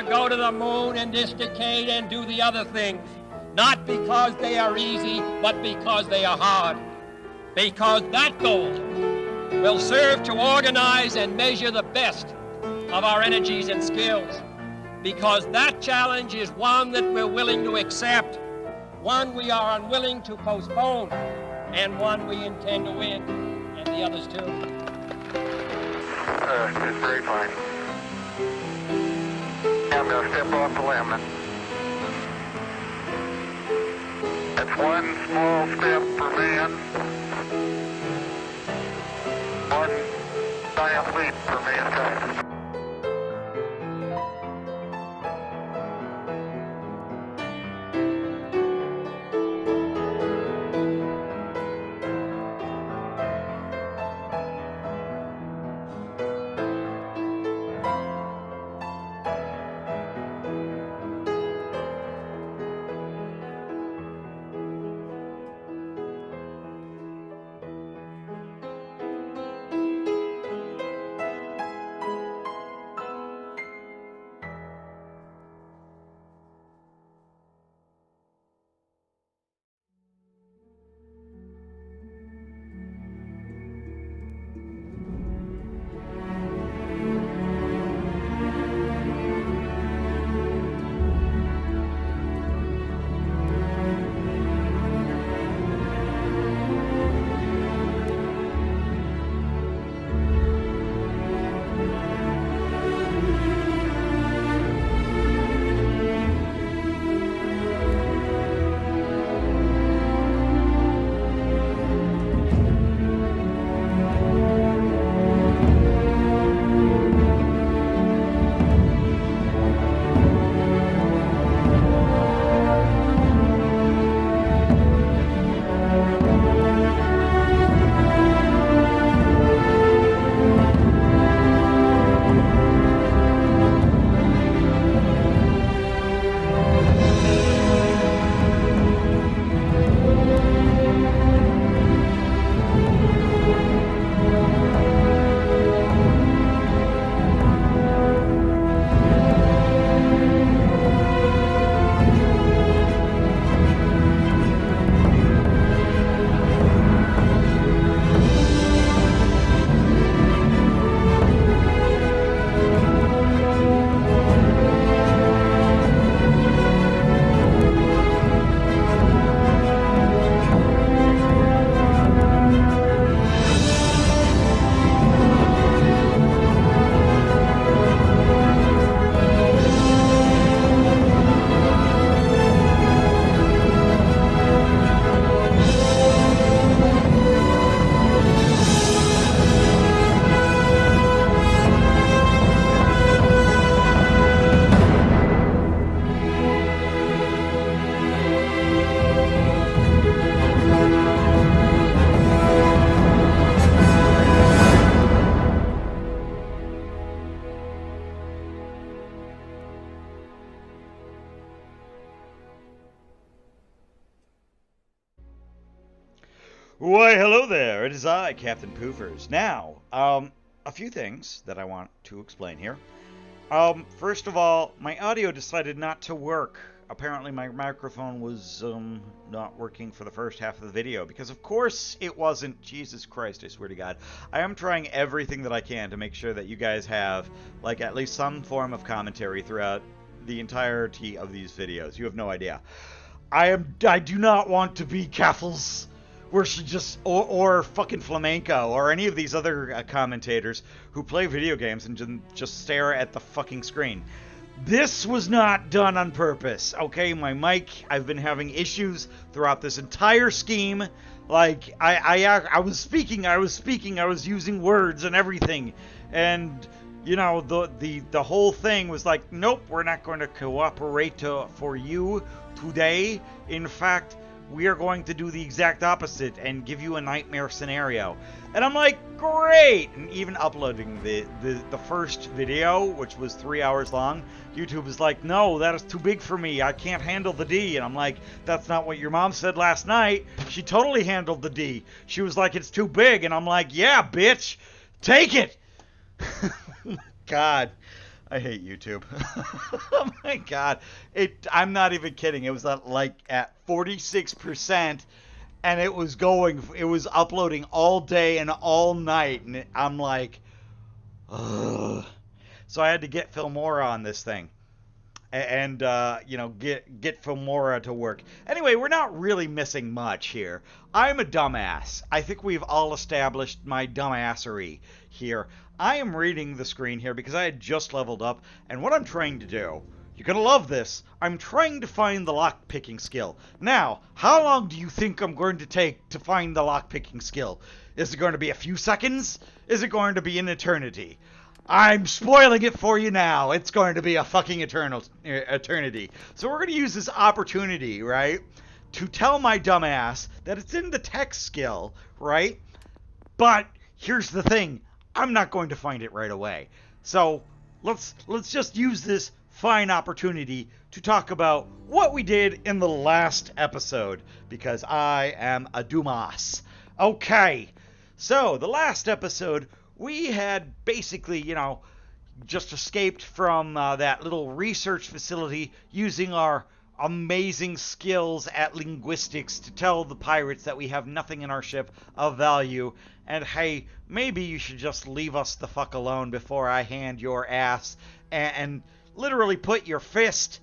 go to the moon in this decade and do the other things, not because they are easy, but because they are hard. Because that goal will serve to organize and measure the best of our energies and skills. Because that challenge is one that we're willing to accept, one we are unwilling to postpone, and one we intend to win, and the others too. It's very fine. I'm going to step off the limb. That's one small step for man, one giant leap for mankind. Why, hello there. It is I, Captain Poofers. Now, a few things that I want to explain here. First of all, my audio decided not to work. Apparently my microphone was not working for the first half of the video, because of course it wasn't. Jesus Christ, I swear to God. I am trying everything that I can to make sure that you guys have, like, at least some form of commentary throughout the entirety of these videos. You have no idea. I do not want to be Kaffles, where she just, or fucking Flamenco, or any of these other commentators who play video games and just stare at the fucking screen. This was not done on purpose, okay? My mic, I've been having issues throughout this entire scheme. Like, I was speaking, I was using words and everything, and, you know, the whole thing was like, nope, we're not going to cooperate for you today. In fact, we are going to do the exact opposite and give you a nightmare scenario. And I'm like, great! And even uploading the first video, which was 3 hours long, YouTube is like, no, that is too big for me. I can't handle the D. And I'm like, that's not what your mom said last night. She totally handled the D. She was like, it's too big. And I'm like, yeah, bitch, take it! God. I hate YouTube. Oh my god. I'm not even kidding. It was at 46%, and it was uploading all day and all night, and I'm like, ugh. So I had to get Filmora on this thing. And get Filmora to work. Anyway, we're not really missing much here. I'm a dumbass. I think we've all established my dumbassery here. I am reading the screen here because I had just leveled up, and what I'm trying to do, you're gonna love this, I'm trying to find the lock-picking skill. Now, how long do you think I'm going to take to find the lock-picking skill? Is it going to be a few seconds? Is it going to be an eternity? I'm spoiling it for you now. It's going to be a fucking eternity. So we're going to use this opportunity, right, to tell my dumbass that it's in the tech skill, right? But here's the thing. I'm not going to find it right away. So let's just use this fine opportunity to talk about what we did in the last episode, because I am a dumbass. Okay. So the last episode, we had basically, just escaped from that little research facility using our amazing skills at linguistics to tell the pirates that we have nothing in our ship of value, and hey, maybe you should just leave us the fuck alone before I hand your ass and literally put your fist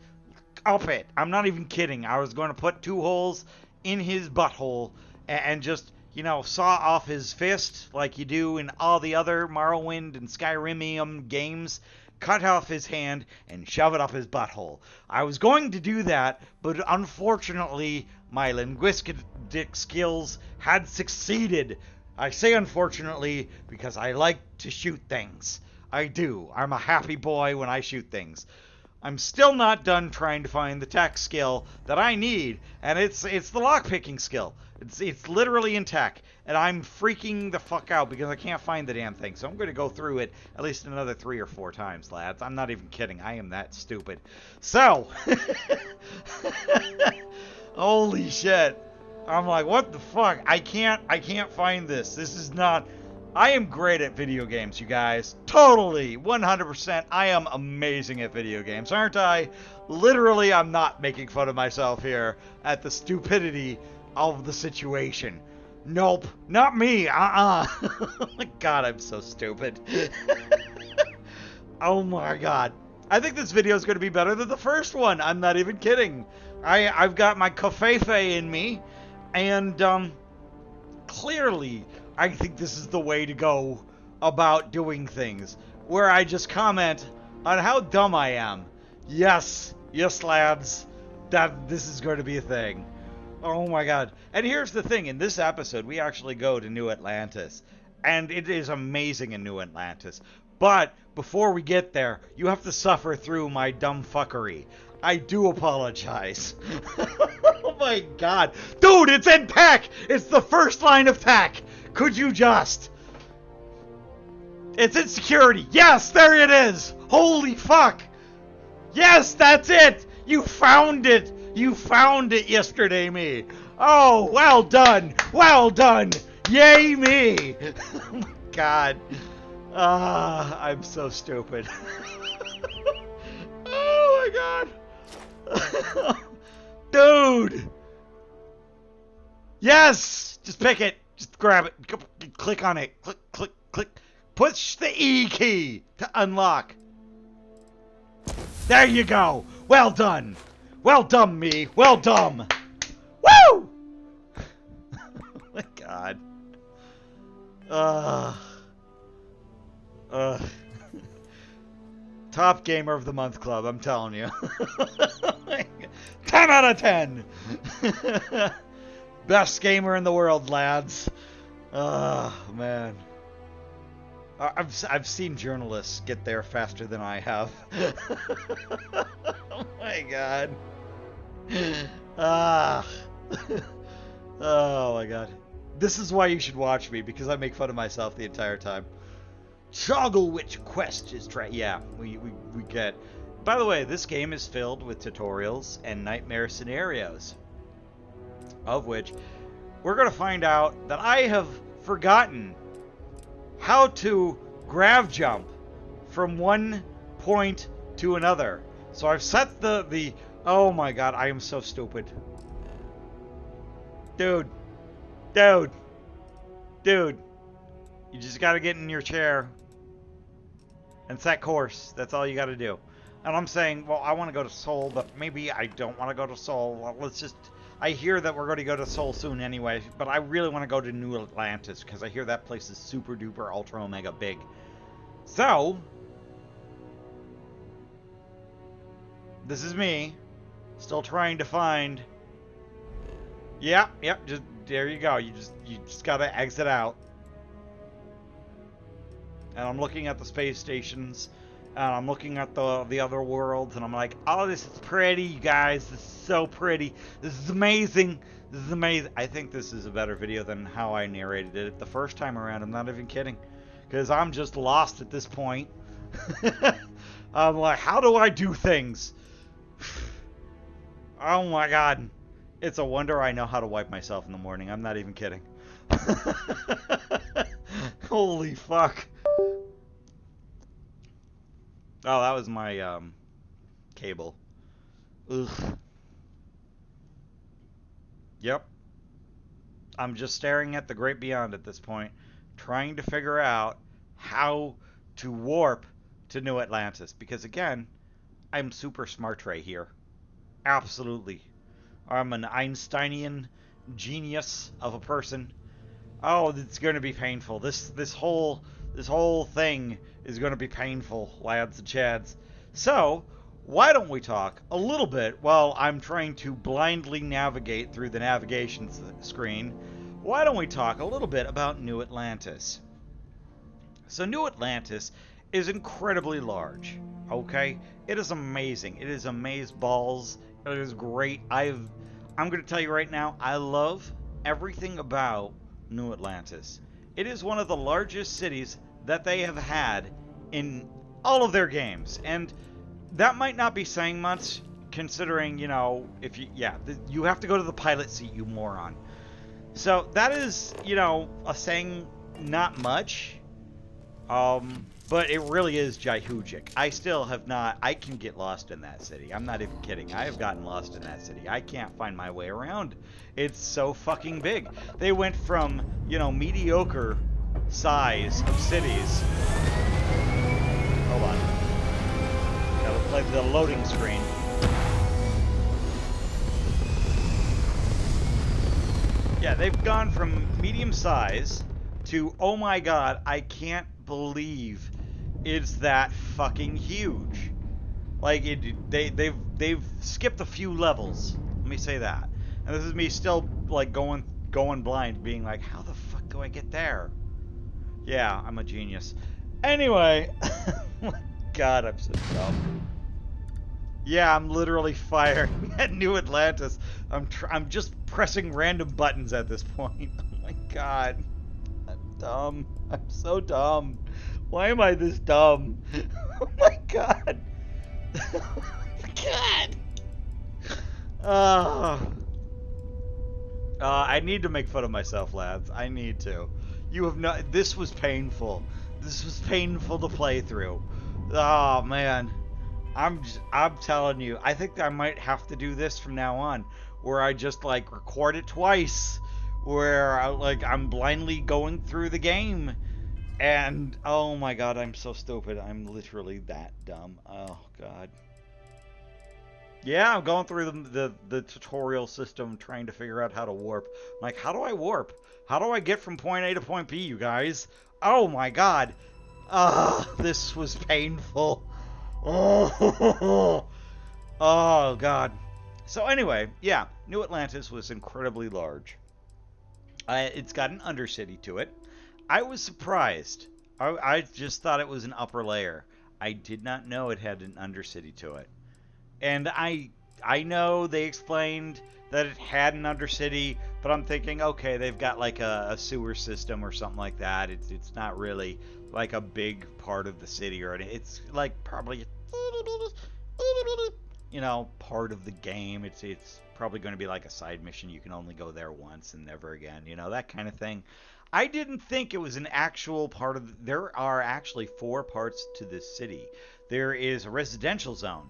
up it. I'm not even kidding. I was going to put 2 holes in his butthole and just saw off his fist like you do in all the other Morrowind and Skyrimium games, cut off his hand, and shove it up his butthole. I was going to do that, but unfortunately, my linguistic skills had succeeded. I say unfortunately because I like to shoot things. I do. I'm a happy boy when I shoot things. I'm still not done trying to find the tech skill that I need, and it's the lockpicking skill. It's literally in tech, and I'm freaking the fuck out because I can't find the damn thing. So I'm going to go through it at least another 3 or 4 times, lads. I'm not even kidding. I am that stupid. So, holy shit. I'm like, what the fuck? I can't find this. This is not... I am great at video games, you guys. Totally, 100%. I am amazing at video games, aren't I? Literally, I'm not making fun of myself here at the stupidity of the situation. Nope, not me. Oh my god, I'm so stupid. Oh my god. I think this video is going to be better than the first one. I'm not even kidding. I've got my covfefe in me, and clearly I think this is the way to go about doing things, where I just comment on how dumb I am. Yes, lads, that this is going to be a thing. Oh my god. And here's the thing, in this episode we actually go to New Atlantis, and it is amazing in New Atlantis. But before we get there, you have to suffer through my dumb fuckery. I do apologize. Oh my god. Dude, it's in tech! It's the first line of tech! Could you just... It's in security. Yes, there it is! Holy fuck! Yes, that's it! You found it! You found it yesterday, me! Oh, well done! Well done! Yay, me! Oh my god. I'm so stupid. Oh my god. Dude! Yes! Just pick it. Just grab it. Click on it. Click, click, click. Push the E key to unlock. There you go. Well done. Well done, me. Well done. Woo! Oh my god. Top Gamer of the Month Club, I'm telling you. 10 out of 10. Best gamer in the world, lads. Oh, man. I've seen journalists get there faster than I have. Oh my god. Oh my god. This is why you should watch me, because I make fun of myself the entire time. Toggle which quest is yeah, we get. By the way, this game is filled with tutorials and nightmare scenarios, of which we're going to find out that I have forgotten how to grav jump from one point to another. So I've set the oh my god, I am so stupid. Dude. Dude. Dude. You just gotta get in your chair and set course. That's all you gotta do. And I'm saying, well, I want to go to Seoul, but maybe I don't want to go to Seoul. Well, let's just... I hear that we're going to go to Seoul soon anyway, but I really want to go to New Atlantis, because I hear that place is super duper ultra omega big. So... this is me, still trying to find... Yep, just... there you go. You just gotta exit out. And I'm looking at the space stations... and I'm looking at the other worlds, and I'm like, oh, this is pretty, you guys. This is so pretty. This is amazing. This is amazing. I think this is a better video than how I narrated it the first time around. I'm not even kidding. Because I'm just lost at this point. I'm like, how do I do things? Oh my god. It's a wonder I know how to wipe myself in the morning. I'm not even kidding. Holy fuck. Oh, that was my cable. Ugh. Yep. I'm just staring at the great beyond at this point, trying to figure out how to warp to New Atlantis. Because again, I'm super smart right here. Absolutely. I'm an Einsteinian genius of a person. Oh, it's going to be painful. This whole thing is going to be painful, lads and chads. So, why don't we talk a little bit while I'm trying to blindly navigate through the navigation screen? Why don't we talk a little bit about New Atlantis? So, New Atlantis is incredibly large, okay? It is amazing. It is amazeballs. It is great. I'm going to tell you right now, I love everything about New Atlantis. It is one of the largest cities that they have had in all of their games, and that might not be saying much, considering, you know, if you, you have to go to the pilot seat, you moron. So that is, you know, a saying not much, but it really is Jaihujic. I still have not, I can get lost in that city. I'm not even kidding. I have gotten lost in that city. I can't find my way around. It's so fucking big. They went from, you know, mediocre size of cities. Hold on. Gotta play the loading screen. Yeah, they've gone from medium size to, oh my god, I can't believe it's that fucking huge. Like, they've skipped a few levels. Let me say that. And this is me still, like, going blind, being like, how the fuck do I get there? Yeah, I'm a genius. Anyway, oh my god, I'm so dumb. Yeah, I'm literally firing at New Atlantis. I'm just pressing random buttons at this point. Oh my god. I'm dumb. I'm so dumb. Why am I this dumb? Oh my god. Oh my god. I need to make fun of myself, lads. I need to. You have not. This was painful. This was painful to play through. Oh man. I'm telling you. I think I might have to do this from now on, where I just like record it twice, where I'm blindly going through the game, and oh my god, I'm so stupid. I'm literally that dumb. Oh god. Yeah, I'm going through the tutorial system trying to figure out how to warp. I'm like, how do I warp? How do I get from point A to point B, you guys? Oh my god. This was painful. Oh, oh god. So anyway, yeah, New Atlantis was incredibly large. It's got an undercity to it. I was surprised. I just thought it was an upper layer. I did not know it had an undercity to it. And I know they explained that it had an undercity, but I'm thinking, okay, they've got like a sewer system or something like that. It's not really like a big part of the city or anything. It's like probably you know, part of the game. It's probably going to be like a side mission. You can only go there once and never again. You know, that kind of thing. I didn't think it was an actual part of. There are actually 4 parts to this city. There is a residential zone.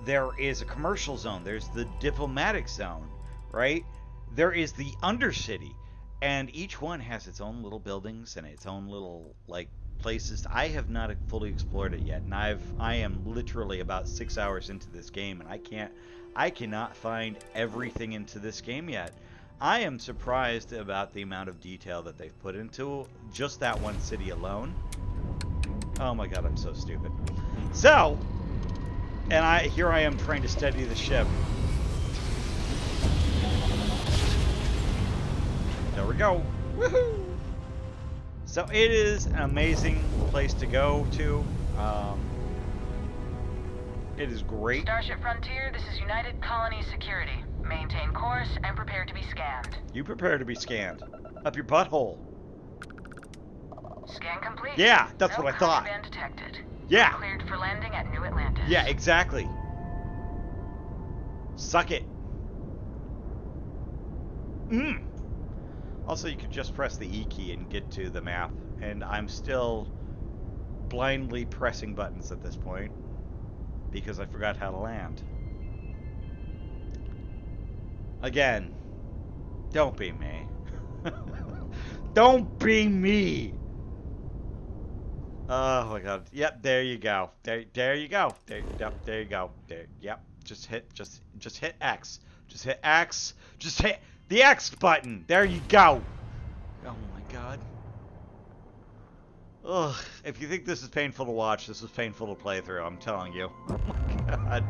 There is a commercial zone. There's the diplomatic zone, right? There is the undercity, and each one has its own little buildings and its own little like places. I have not fully explored it yet, and I am literally about 6 hours into this game, and I cannot find everything into this game yet. I am surprised about the amount of detail that they've put into just that one city alone. Oh my god, I'm so stupid. So, and here I am trying to steady the ship. There we go. Woohoo! So it is an amazing place to go to. It is great. Starship Frontier, this is United Colony Security. Maintain course and prepare to be scanned. You prepare to be scanned. Up your butthole. Scan complete. Yeah, that's no what I thought. contraband detected. Yeah. Cleared for landing at New Atlantis. Yeah, exactly. Suck it. Also, you could just press the E key and get to the map, and I'm still blindly pressing buttons at this point because I forgot how to land. Again, don't be me. Don't be me. Oh my god. Yep, there you go. There you go. There you go. Yep. Just hit X. Just hit X. Just hit the X button. There you go. Oh my god. Ugh. If you think this is painful to watch, this is painful to play through, I'm telling you. Oh my god.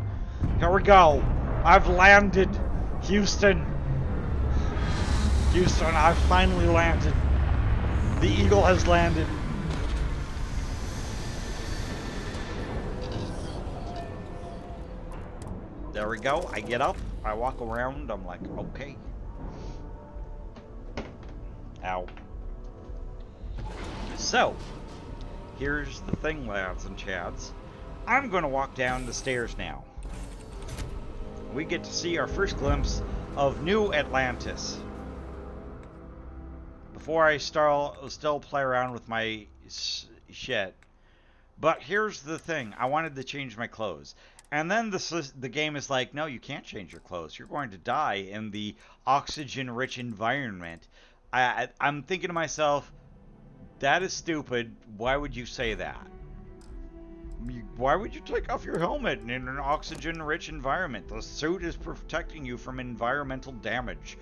Here we go. I've landed. Houston. Houston, I've finally landed. The Eagle has landed. There we go. I get up. I walk around. I'm like, okay. Ow. So, here's the thing, lads and chads. I'm going to walk down the stairs now. We get to see our first glimpse of New Atlantis. Before I still play around with my shit. But here's the thing. I wanted to change my clothes. And then the game is like, no, you can't change your clothes. You're going to die in the oxygen-rich environment. I'm thinking to myself, that is stupid. Why would you say that? Why would you take off your helmet in an oxygen-rich environment? The suit is protecting you from environmental damage.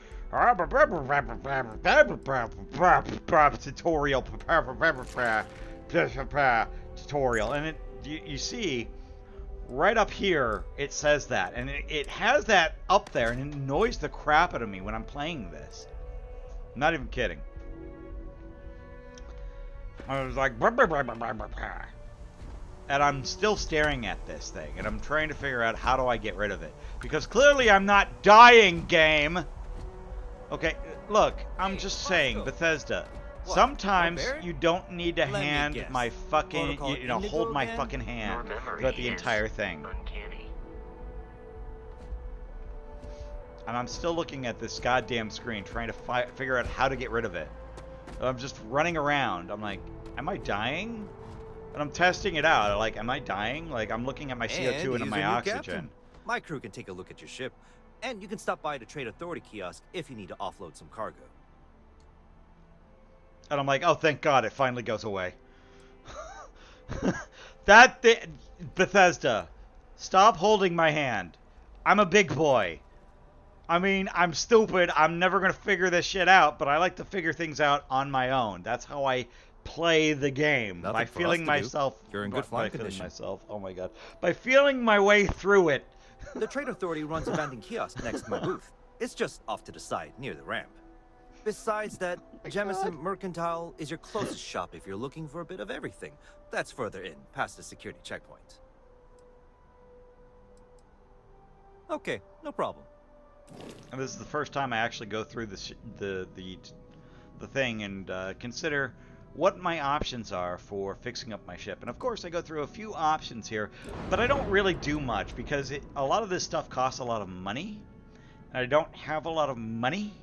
Tutorial. And you see, right up here, it says that. And it has that up there, and it annoys the crap out of me when I'm playing this. I'm not even kidding. I was like, and I'm still staring at this thing, and I'm trying to figure out how do I get rid of it. Because clearly I'm not dying, game! Okay, look, I'm just saying, Bethesda, sometimes you don't need to hand my fucking, you know, hold my fucking hand throughout the entire thing. Uncanny. And I'm still looking at this goddamn screen, trying to figure out how to get rid of it. I'm just running around. I'm like, am I dying? And I'm testing it out. Like, am I dying? Like, I'm looking at my CO2 and my oxygen. Captain. My crew can take a look at your ship, and you can stop by the Trade Authority kiosk if you need to offload some cargo. And I'm like, oh, thank God, it finally goes away. Bethesda, stop holding my hand. I'm a big boy. I mean, I'm stupid. I'm never going to figure this shit out, but I like to figure things out on my own. That's how I play the game. Nothing by for feeling us to do. myself. You're in good flying condition. Oh my God. By feeling my way through it. The Trade Authority runs a vending kiosk next to my booth. It's just off to the side, near the ramp. Besides that, Jemison Mercantile is your closest shop if you're looking for a bit of everything. That's further in, past the security checkpoint. Okay, no problem. And this is the first time I actually go through the thing and consider what my options are for fixing up my ship. And of course, I go through a few options here, but I don't really do much because a lot of this stuff costs a lot of money. And I don't have a lot of money,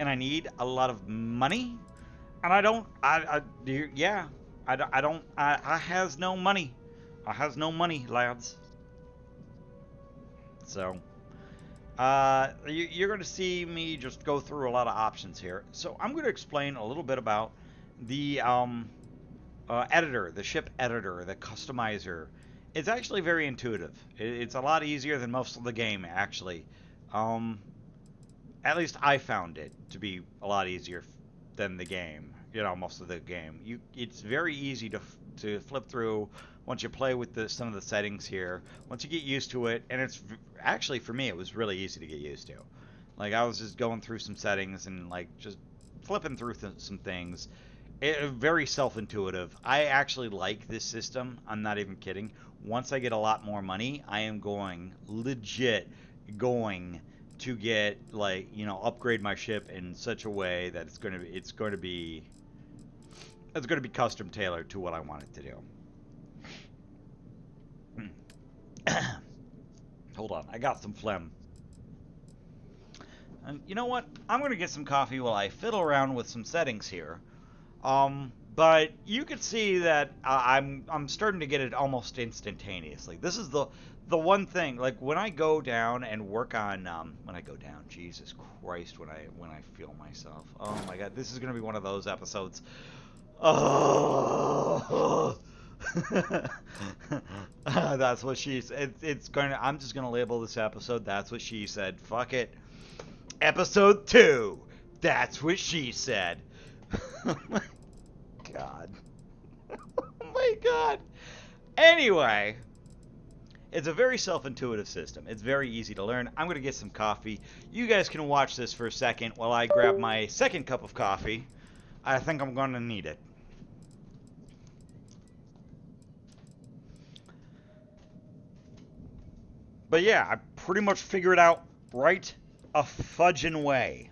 and I need a lot of money. And I don't, yeah, I has no money. I has no money, lads. So, you're going to see me just go through a lot of options here. So I'm going to explain a little bit about the editor, the ship editor, the customizer. It's actually very intuitive. It's a lot easier than most of the game, actually. At least I found it to be a lot easier than the game. You know, most of the game. It's very easy to flip through once you play with some of the settings here. Once you get used to it, and it's actually for me it was really easy to get used to. Like I was just going through some settings and like just flipping through some things. Very self-intuitive. I actually like this system. I'm not even kidding. Once I get a lot more money, I am legit going to get upgrade my ship in such a way that it's going to be custom tailored to what I want it to do. Hold on, I got some phlegm. And you know what? I'm going to get some coffee while I fiddle around with some settings here. But you can see that I'm starting to get it almost instantaneously. This is the one thing. Like when I go down and work on Jesus Christ, when I feel myself. Oh my God, this is gonna be one of those episodes. Oh, that's what she said. I'm just gonna label this episode. That's what she said. Fuck it. Episode 2. That's what she said. Oh my God. Oh my God. Anyway, it's a very self-intuitive system. It's very easy to learn. I'm going to get some coffee. You guys can watch this for a second while I grab my second cup of coffee. I think I'm going to need it. But yeah, I pretty much figured out right a fudging way.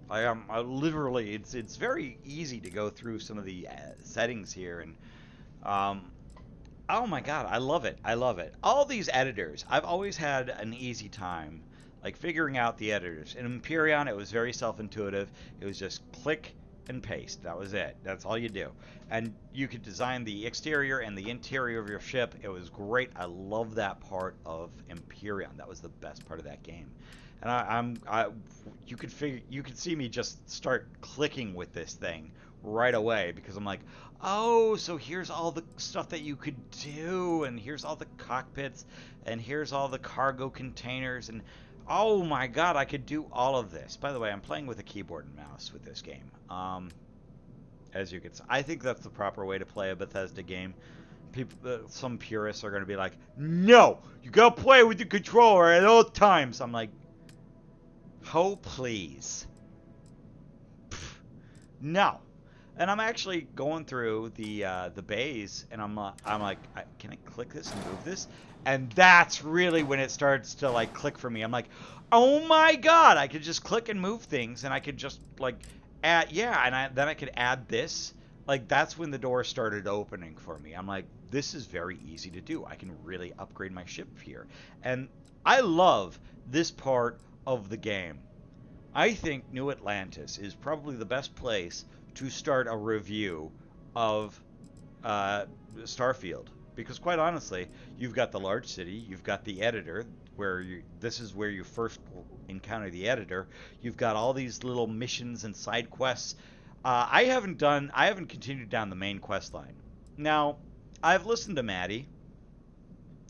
I literally, it's very easy to go through some of the settings here, and oh my God, I love it. I love it. All these editors, I've always had an easy time like figuring out the editors. In Empyrean, it was very self-intuitive. It was just click and paste. That was it. That's all you do. And you could design the exterior and the interior of your ship. It was great. I love that part of Empyrean. That was the best part of that game. And you could see me just start clicking with this thing right away because I'm like, oh, so here's all the stuff that you could do, and here's all the cockpits, and here's all the cargo containers, and oh my God, I could do all of this. By the way, I'm playing with a keyboard and mouse with this game. As you can see, I think that's the proper way to play a Bethesda game. Some purists are going to be like, no, you gotta play with the controller at all times. I'm like, oh, please. Pfft, no. And I'm actually going through the bays, and I'm like, can I click this and move this? And that's really when it starts to like click for me. I'm like, oh my God, I could just click and move things, and I could just like add, yeah, and then I could add this. Like that's when the door started opening for me. I'm like, this is very easy to do. I can really upgrade my ship here, and I love this part of the game. I think New Atlantis is probably the best place to start a review of Starfield, because quite honestly, you've got the large city, you've got the editor, this is where you first encounter the editor. You've got all these little missions and side quests. I haven't continued down the main quest line. Now, I've listened to Maddie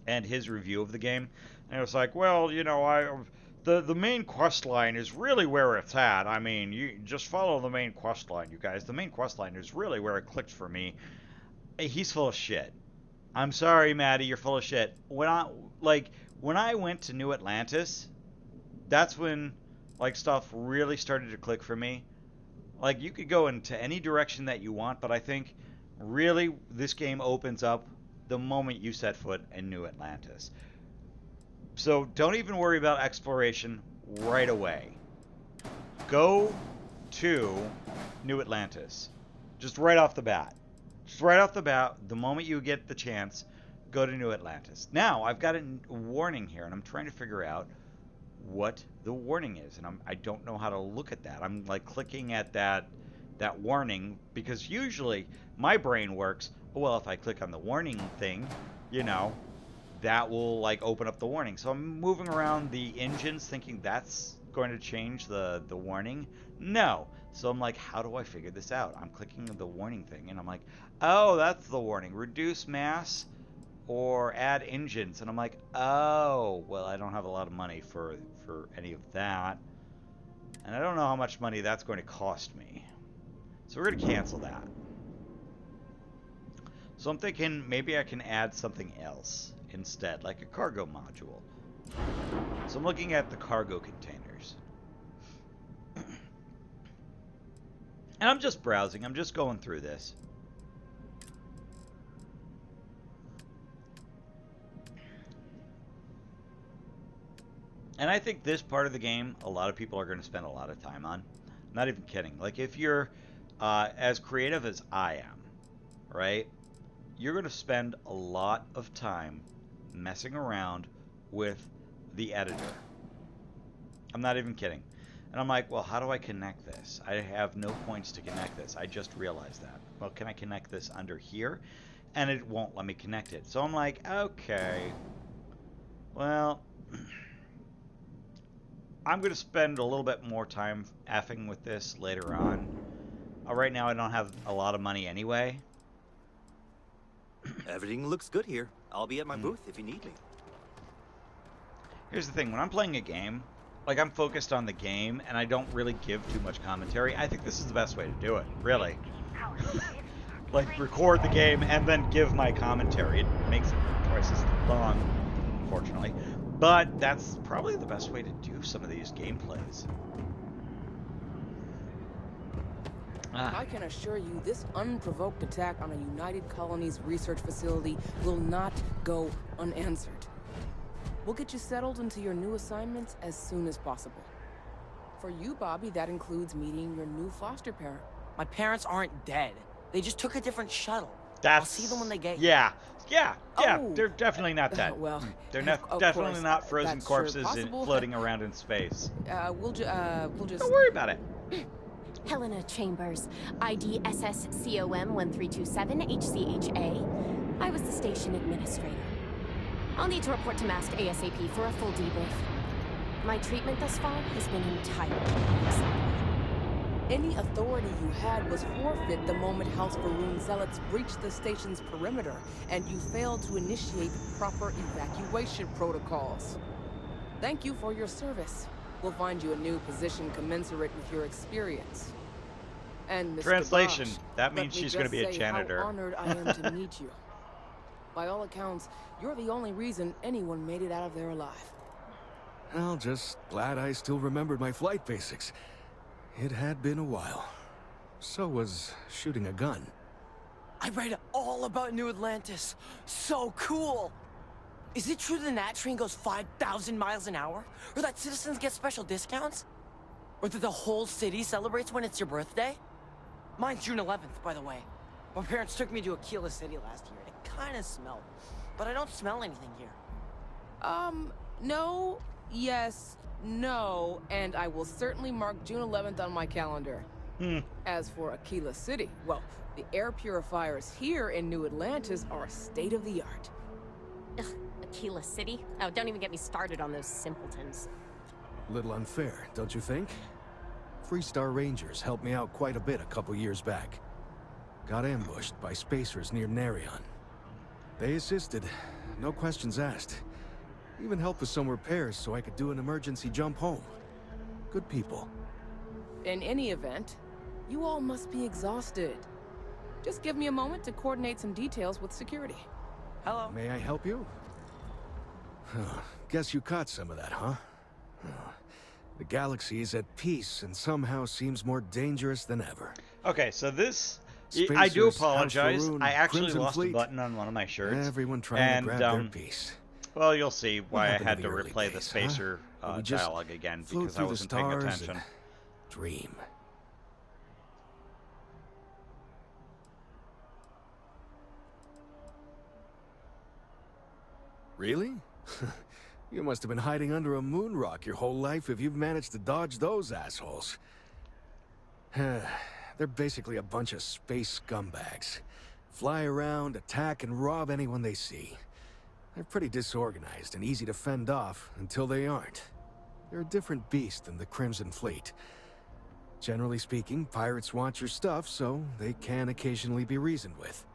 and his review of the game, and it was like, well, you know, the main quest line is really where it's at. I mean, you just follow the main quest line, you guys. The main quest line is really where it clicked for me. He's full of shit. I'm sorry, Maddie, you're full of shit. When I went to New Atlantis, that's when like stuff really started to click for me. Like you could go into any direction that you want, but I think really this game opens up the moment you set foot in New Atlantis. So don't even worry about exploration right away. Go to New Atlantis. Just right off the bat. Just right off the bat, the moment you get the chance, go to New Atlantis. Now, I've got a warning here, and I'm trying to figure out what the warning is, and I don't know how to look at that. I'm like clicking at that warning, because usually my brain works, well, if I click on the warning thing, you know, that will like open up the warning. So I'm moving around the engines thinking that's going to change the warning. No. So I'm like, how do I figure this out? I'm clicking the warning thing, and I'm like, oh, that's the warning. Reduce mass or add engines. And I'm like, oh, well, I don't have a lot of money for any of that. And I don't know how much money that's going to cost me. So we're going to cancel that. So I'm thinking maybe I can add something else instead, like a cargo module. So I'm looking at the cargo containers. And I'm just browsing. I'm just going through this. And I think this part of the game, a lot of people are going to spend a lot of time on. I'm not even kidding. Like, if you're as creative as I am, right, you're going to spend a lot of time messing around with the editor. I'm not even kidding. And I'm like, well, how do I connect this? I have no points to connect this. I just realized that. Well, can I connect this under here? And it won't let me connect it. So I'm like, okay, well, I'm going to spend a little bit more time effing with this later on. Right now I don't have a lot of money anyway. Everything looks good here. I'll be at my booth if you need me. Here's the thing, when I'm playing a game, like, I'm focused on the game and I don't really give too much commentary. I think this is the best way to do it, really. Like, record the game and then give my commentary. It makes it twice as long, unfortunately. But that's probably the best way to do some of these gameplays. I can assure you this unprovoked attack on a United Colonies research facility will not go unanswered. We'll get you settled into your new assignments as soon as possible. For you, Bobby, that includes meeting your new foster parent. My parents aren't dead. They just took a different shuttle. That's, I'll see them when they get here. Yeah, Oh. they're definitely not dead. Well, They're of definitely course, not frozen that's sure corpses possible. floating around in space. We'll just... Don't worry about it. Helena Chambers, ID SSCOM 1327 HCHA. I was the station administrator. I'll need to report to Mast ASAP for a full debrief. My treatment thus far has been entirely unacceptable. Any authority you had was forfeit the moment House Varun zealots breached the station's perimeter, and you failed to initiate proper evacuation protocols. Thank you for your service. We'll find you a new position commensurate with your experience. And Mr. Translation, Bosch, that means let me she's going to be a just say janitor. How honored I am to meet you. By all accounts, you're the only reason anyone made it out of there alive. Well, just glad I still remembered my flight basics. It had been a while. So was shooting a gun. I read all about New Atlantis. So cool! Is it true the Nat train goes 5,000 miles an hour? Or that citizens get special discounts? Or that the whole city celebrates when it's your birthday? Mine's June 11th, by the way. My parents took me to Aquila City last year. It kinda smelled. But I don't smell anything here. No, yes, no, and I will certainly mark June 11th on my calendar. As for Aquila City, well, the air purifiers here in New Atlantis are state-of-the-art. Ugh, Aquila City? Oh, don't even get me started on those simpletons. Little unfair, don't you think? Freestar Rangers helped me out quite a bit a couple years back. Got ambushed by spacers near Narion. They assisted, no questions asked. Even helped with some repairs so I could do an emergency jump home. Good people. In any event, you all must be exhausted. Just give me a moment to coordinate some details with security. Hello. May I help you? Guess you caught some of that, huh? The galaxy is at peace and somehow seems more dangerous than ever. Okay, so this... I do Spacers, apologize. House Varun, I actually Crimson lost Fleet, a button on one of my shirts. everyone trying to grab their and piece. Well, you'll see What why I happened had to to the early replay the days, spacer huh? We just dialogue again flew because I through the wasn't paying stars attention. and dream. Really? You must have been hiding under a moon rock your whole life if you've managed to dodge those assholes. They're basically a bunch of space scumbags. Fly around, attack, and rob anyone they see. They're pretty disorganized and easy to fend off until they aren't. They're a different beast than the Crimson Fleet. Generally speaking, pirates want your stuff, so they can occasionally be reasoned with.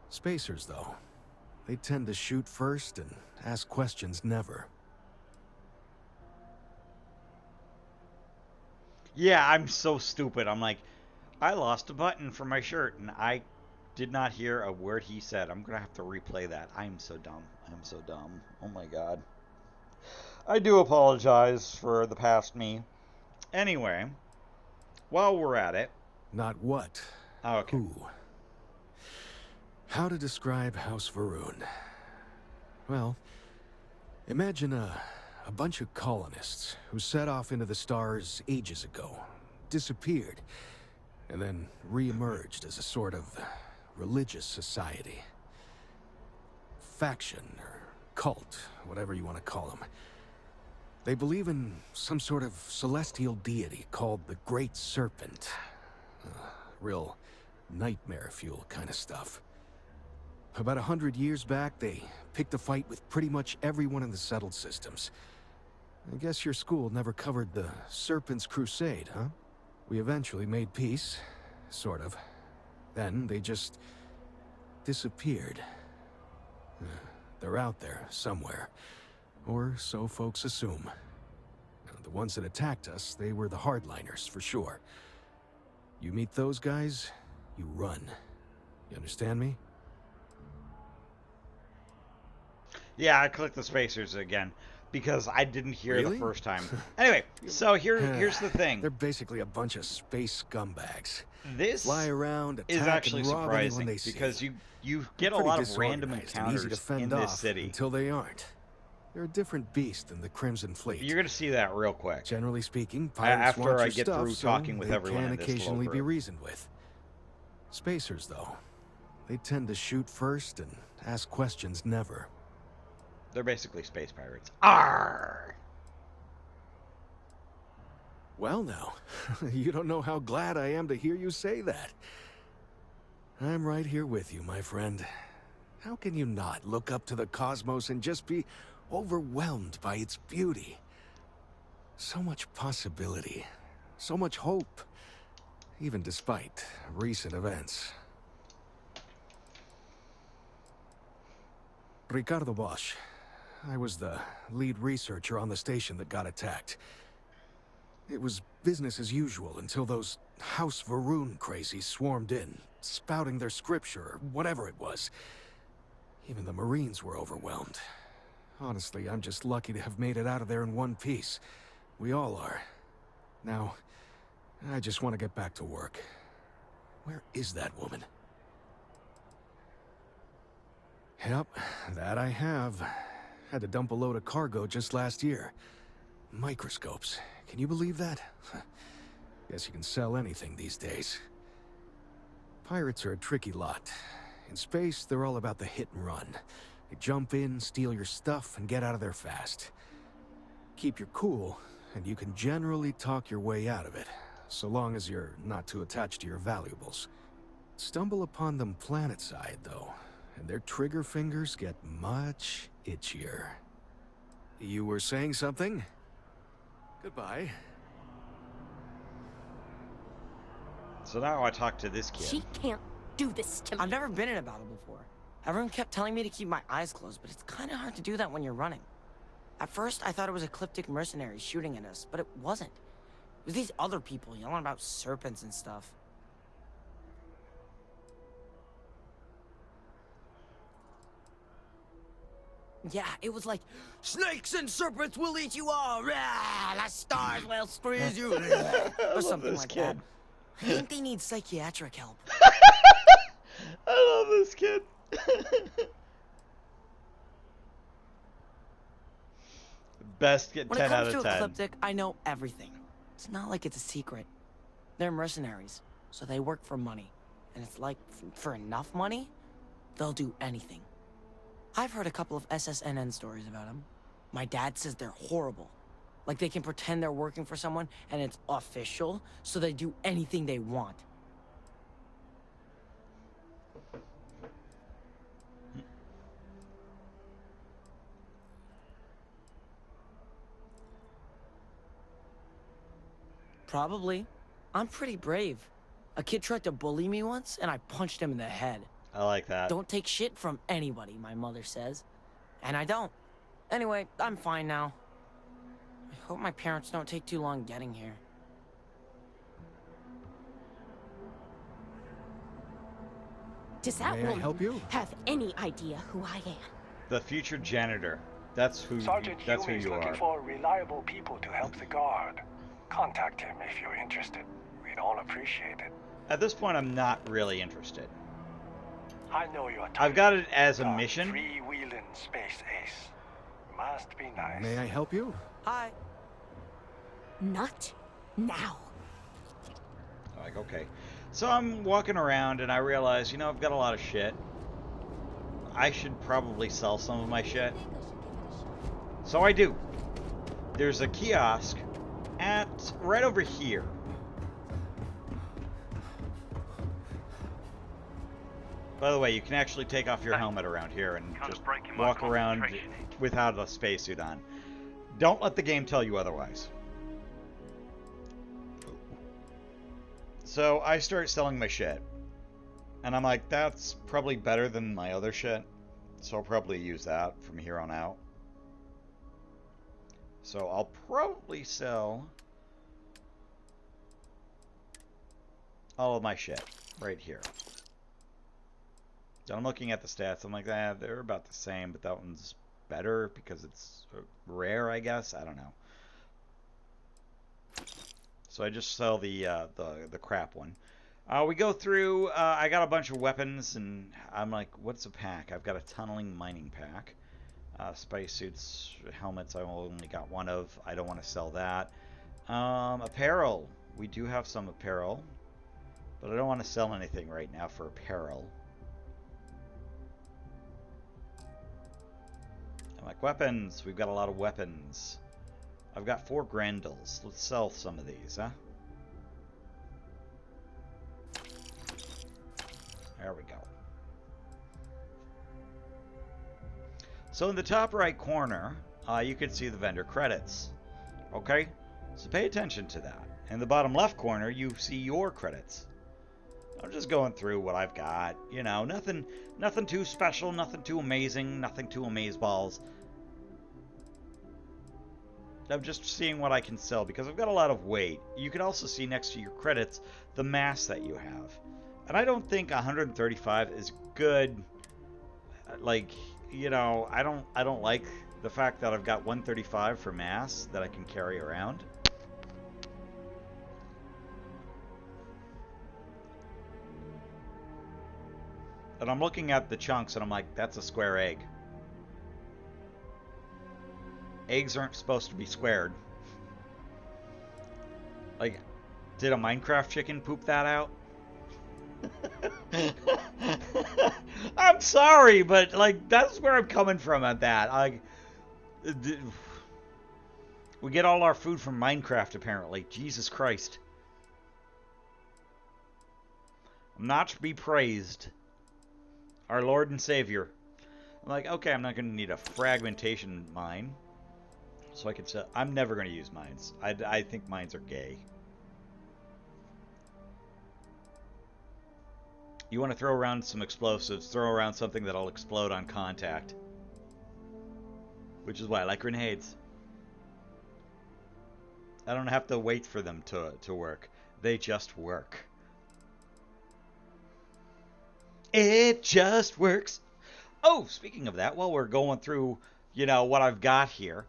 Spacers, though, they tend to shoot first and ask questions never. Yeah, I'm so stupid. I'm like, I lost a button for my shirt, and I did not hear a word he said. I'm gonna have to replay that. I'm so dumb. I'm so dumb. Oh my god. I do apologize for the past me. Anyway, while we're at it. Not what. Oh, okay. Who. How to describe House Varun? Well, imagine a bunch of colonists who set off into the stars ages ago, disappeared, and then re-emerged as a sort of religious society. Faction, or cult, whatever you want to call them. They believe in some sort of celestial deity called the Great Serpent. Real nightmare fuel kind of stuff. About 100 years back, they picked a fight with pretty much everyone in the settled systems. I guess your school never covered the Serpent's Crusade, huh? We eventually made peace, sort of. Then they just disappeared. They're out there somewhere, or so folks assume. The ones that attacked us, they were the hardliners, for sure. You meet those guys, you run. You understand me? Yeah, I clicked the spacers again because I didn't hear Really? the first time. Anyway, so here's the thing. They're basically a bunch of space scumbags. This Fly around, attack, is actually and rob anyone surprising they see. because you get a Pretty lot of random disorganized and easy to encounters fend in this off city. until they aren't. They're a different beast than the Crimson Fleet. You're gonna see that real quick. Generally speaking, pirates After want I your get stuff, through so talking with they everyone can in this little occasionally be group. reasoned with. Spacers, though, they tend to shoot first and ask questions never. They're basically space pirates. Arr! Well now, you don't know how glad I am to hear you say that. I'm right here with you, my friend. How can you not look up to the cosmos and just be overwhelmed by its beauty? So much possibility, so much hope, even despite recent events. Ricardo Bosch. I was the lead researcher on the station that got attacked. It was business as usual until those House Varun crazies swarmed in, spouting their scripture or whatever it was. Even the Marines were overwhelmed. Honestly, I'm just lucky to have made it out of there in one piece. We all are. Now, I just want to get back to work. Where is that woman? Yep, that I have. Had to dump a load of cargo just last year. Microscopes. Can you believe that? Guess you can sell anything these days. Pirates are a tricky lot. In space, they're all about the hit and run. They jump in, steal your stuff, and get out of there fast. Keep your cool, and you can generally talk your way out of it, so long as you're not too attached to your valuables. Stumble upon them planetside, though, and their trigger fingers get much itchier. You were saying something? Goodbye. So now I talk to this kid. She can't do this to me. I've never been in a battle before. Everyone kept telling me to keep my eyes closed, but it's kind of hard to do that when you're running. At first, I thought it was ecliptic mercenaries shooting at us, but it wasn't. It was these other people yelling about serpents and stuff. Yeah, it was like, snakes and serpents will eat you all! Rah, the stars will squeeze you! Or something like that. I think they need psychiatric help. I love this kid. Best get When 10 it out comes of to 10. Ecliptic, I know everything. It's not like it's a secret. They're mercenaries, so they work for money. And it's like, for enough money, they'll do anything. I've heard a couple of SSNN stories about them. My dad says they're horrible. Like they can pretend they're working for someone and it's official, so they do anything they want. Probably. I'm pretty brave. A kid tried to bully me once, and I punched him in the head. I like that. Don't take shit from anybody, my mother says. And I don't. Anyway, I'm fine now. I hope my parents don't take too long getting here. Does that May I woman help you? have any idea who I am? The future janitor. That's who. Sergeant That's who Hume is you looking are. for reliable people to help the guard. Contact him if you're interested. We'd all appreciate it. At this point, I'm not really interested. I know you're I've got it as a mission. Freewheeling space ace. Must be nice. May I help you? Hi. Not now. Like, okay. So I'm walking around and I realize, you know, I've got a lot of shit. I should probably sell some of my shit. So I do. There's a kiosk at right over here. By the way, you can actually take off your helmet around here and just walk around without a spacesuit on. Don't let the game tell you otherwise. So I start selling my shit. And I'm like, that's probably better than my other shit. So I'll probably use that from here on out. So I'll probably sell all of my shit right here. So I'm looking at the stats. I'm like, they're about the same, but that one's better because it's rare, I guess. I don't know. So I just sell the crap one. We go through. I got a bunch of weapons, and I'm like, what's a pack? I've got a tunneling mining pack. Spacesuits, helmets, I only got one of. I don't want to sell that. Apparel. We do have some apparel, but I don't want to sell anything right now for apparel. I'm like, weapons. We've got a lot of weapons. I've got 4 Grendels. Let's sell some of these, huh? There we go. So in the top right corner, you can see the vendor credits. Okay? So pay attention to that. In the bottom left corner, you see your credits. I'm just going through what I've got. You know, nothing too special, nothing too amazing, nothing too amazeballs. I'm just seeing what I can sell because I've got a lot of weight. You can also see next to your credits the mass that you have. And I don't think 135 is good. Like, you know, I don't like the fact that I've got 135 for mass that I can carry around. And I'm looking at the chunks and I'm like, that's a square egg. Eggs aren't supposed to be squared. Like, did a Minecraft chicken poop that out? I'm sorry, but like that's where I'm coming from at that. Like, we get all our food from Minecraft apparently. Jesus Christ. I'm not to be praised. Our Lord and Savior. I'm like, okay, I'm not going to need a fragmentation mine. So I can sell. I'm never going to use mines. I think mines are gay. You want to throw around some explosives, throw around something that'll explode on contact. Which is why I like grenades. I don't have to wait for them to work. They just work. It just works. Oh, speaking of that, while we're going through, you know, what I've got here.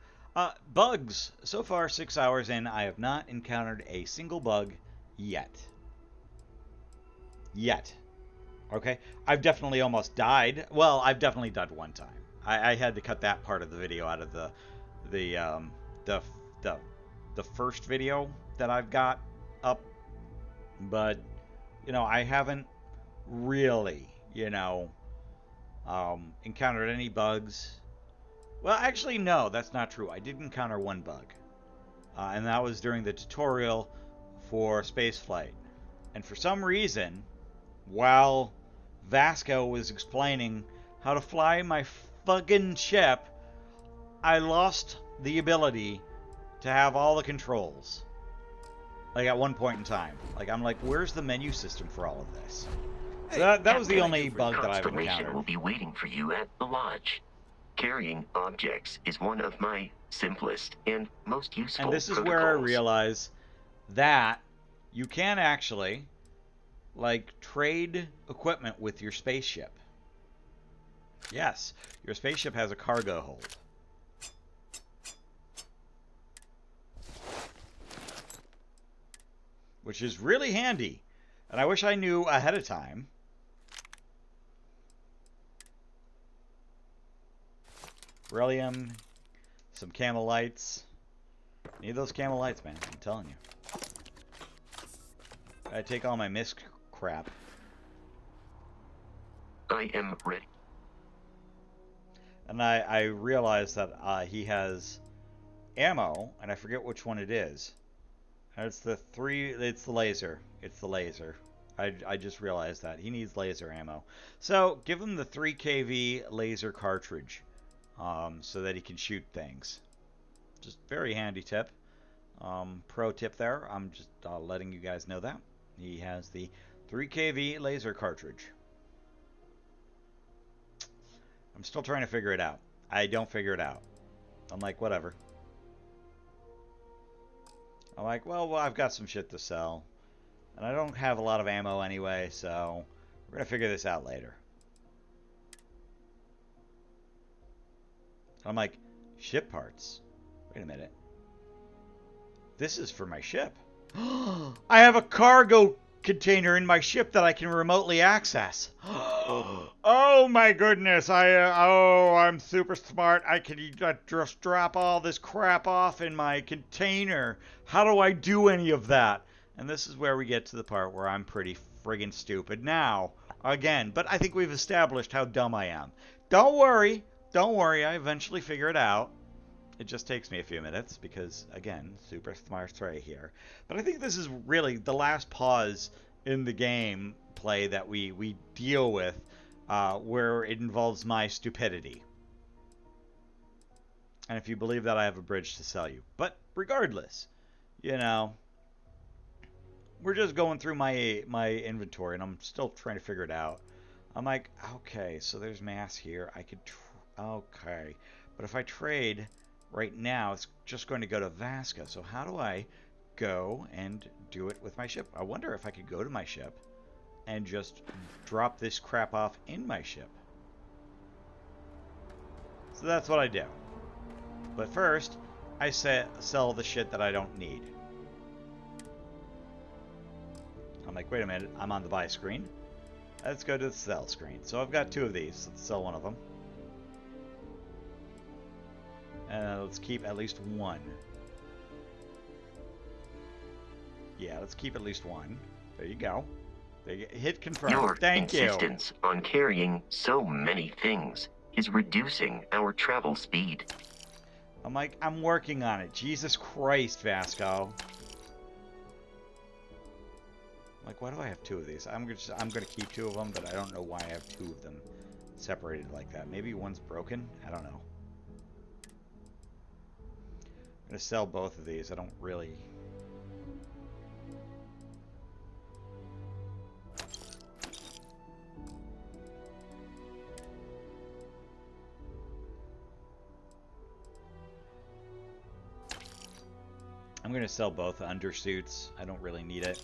Bugs. So far, 6 hours in, I have not encountered a single bug yet. Okay? I've definitely almost died. Well, I've definitely died one time. I had to cut that part of the video out of the the the the first video that I've got up, but you know, I haven't really, you know, encountered any bugs. Well, actually, no, that's not true. I did encounter one bug, and that was during the tutorial for spaceflight. And for some reason, while Vasco was explaining how to fly my fucking ship, I lost the ability to have all the controls. Like at one point in time. Like I'm like, where's the menu system for all of this? So that was the only bug that I've encountered. Will be waiting for you at the lodge. Carrying objects is one of my simplest and most useful And this is protocols. where I realize that you can actually like trade equipment with your spaceship. Yes, your spaceship has a cargo hold. Which is really handy. And I wish I knew ahead of time. Beryllium, some camel lights. Need those camel lights, man. I'm telling you. I take all my misc crap. I am ready. And I realize that he has ammo, and I forget which one it is. And it's the laser. It's the laser. I just realized that. He needs laser ammo. So, give him the 3 kV laser cartridge so that he can shoot things. Just very handy tip. Pro tip there. I'm just letting you guys know that. He has the 3 kV laser cartridge. I'm still trying to figure it out. I don't figure it out. I'm like, whatever. I'm like, well, I've got some shit to sell. And I don't have a lot of ammo anyway, so we're going to figure this out later. I'm like, ship parts? Wait a minute. This is for my ship. I have a cargo container in my ship that I can remotely access. Oh my goodness! I'm super smart. I can just drop all this crap off in my container. How do I do any of that? And this is where we get to the part where I'm pretty friggin' stupid now. Again, but I think we've established how dumb I am. Don't worry. Don't worry. I eventually figure it out. It just takes me a few minutes because, again, super smart right here. But I think this is really the last pause in the game play that we deal with where it involves my stupidity. And if you believe that, I have a bridge to sell you. But regardless, you know, we're just going through my inventory, and I'm still trying to figure it out. I'm like, okay, so there's mass here. I could, okay. But if I trade right now, it's just going to go to Vasca. So how do I go and do it with my ship? I wonder if I could go to my ship and just drop this crap off in my ship. So that's what I do. But first, I sell the shit that I don't need. I'm like, wait a minute, I'm on the buy screen. Let's go to the sell screen. So I've got 2 of these. Let's sell one of them. And let's keep at least 1. Yeah, let's keep at least 1. There you go. There you go. Hit confirm. Your Thank you. insistence on carrying so many things is reducing our travel speed. I'm like, I'm working on it. Jesus Christ, Vasco. I'm like, why do I have 2 of these? I'm gonna keep 2 of them, but I don't know why I have 2 of them separated like that. Maybe one's broken? I don't know. I'm gonna sell both of these. I don't really... I'm going to sell both undersuits. I don't really need it.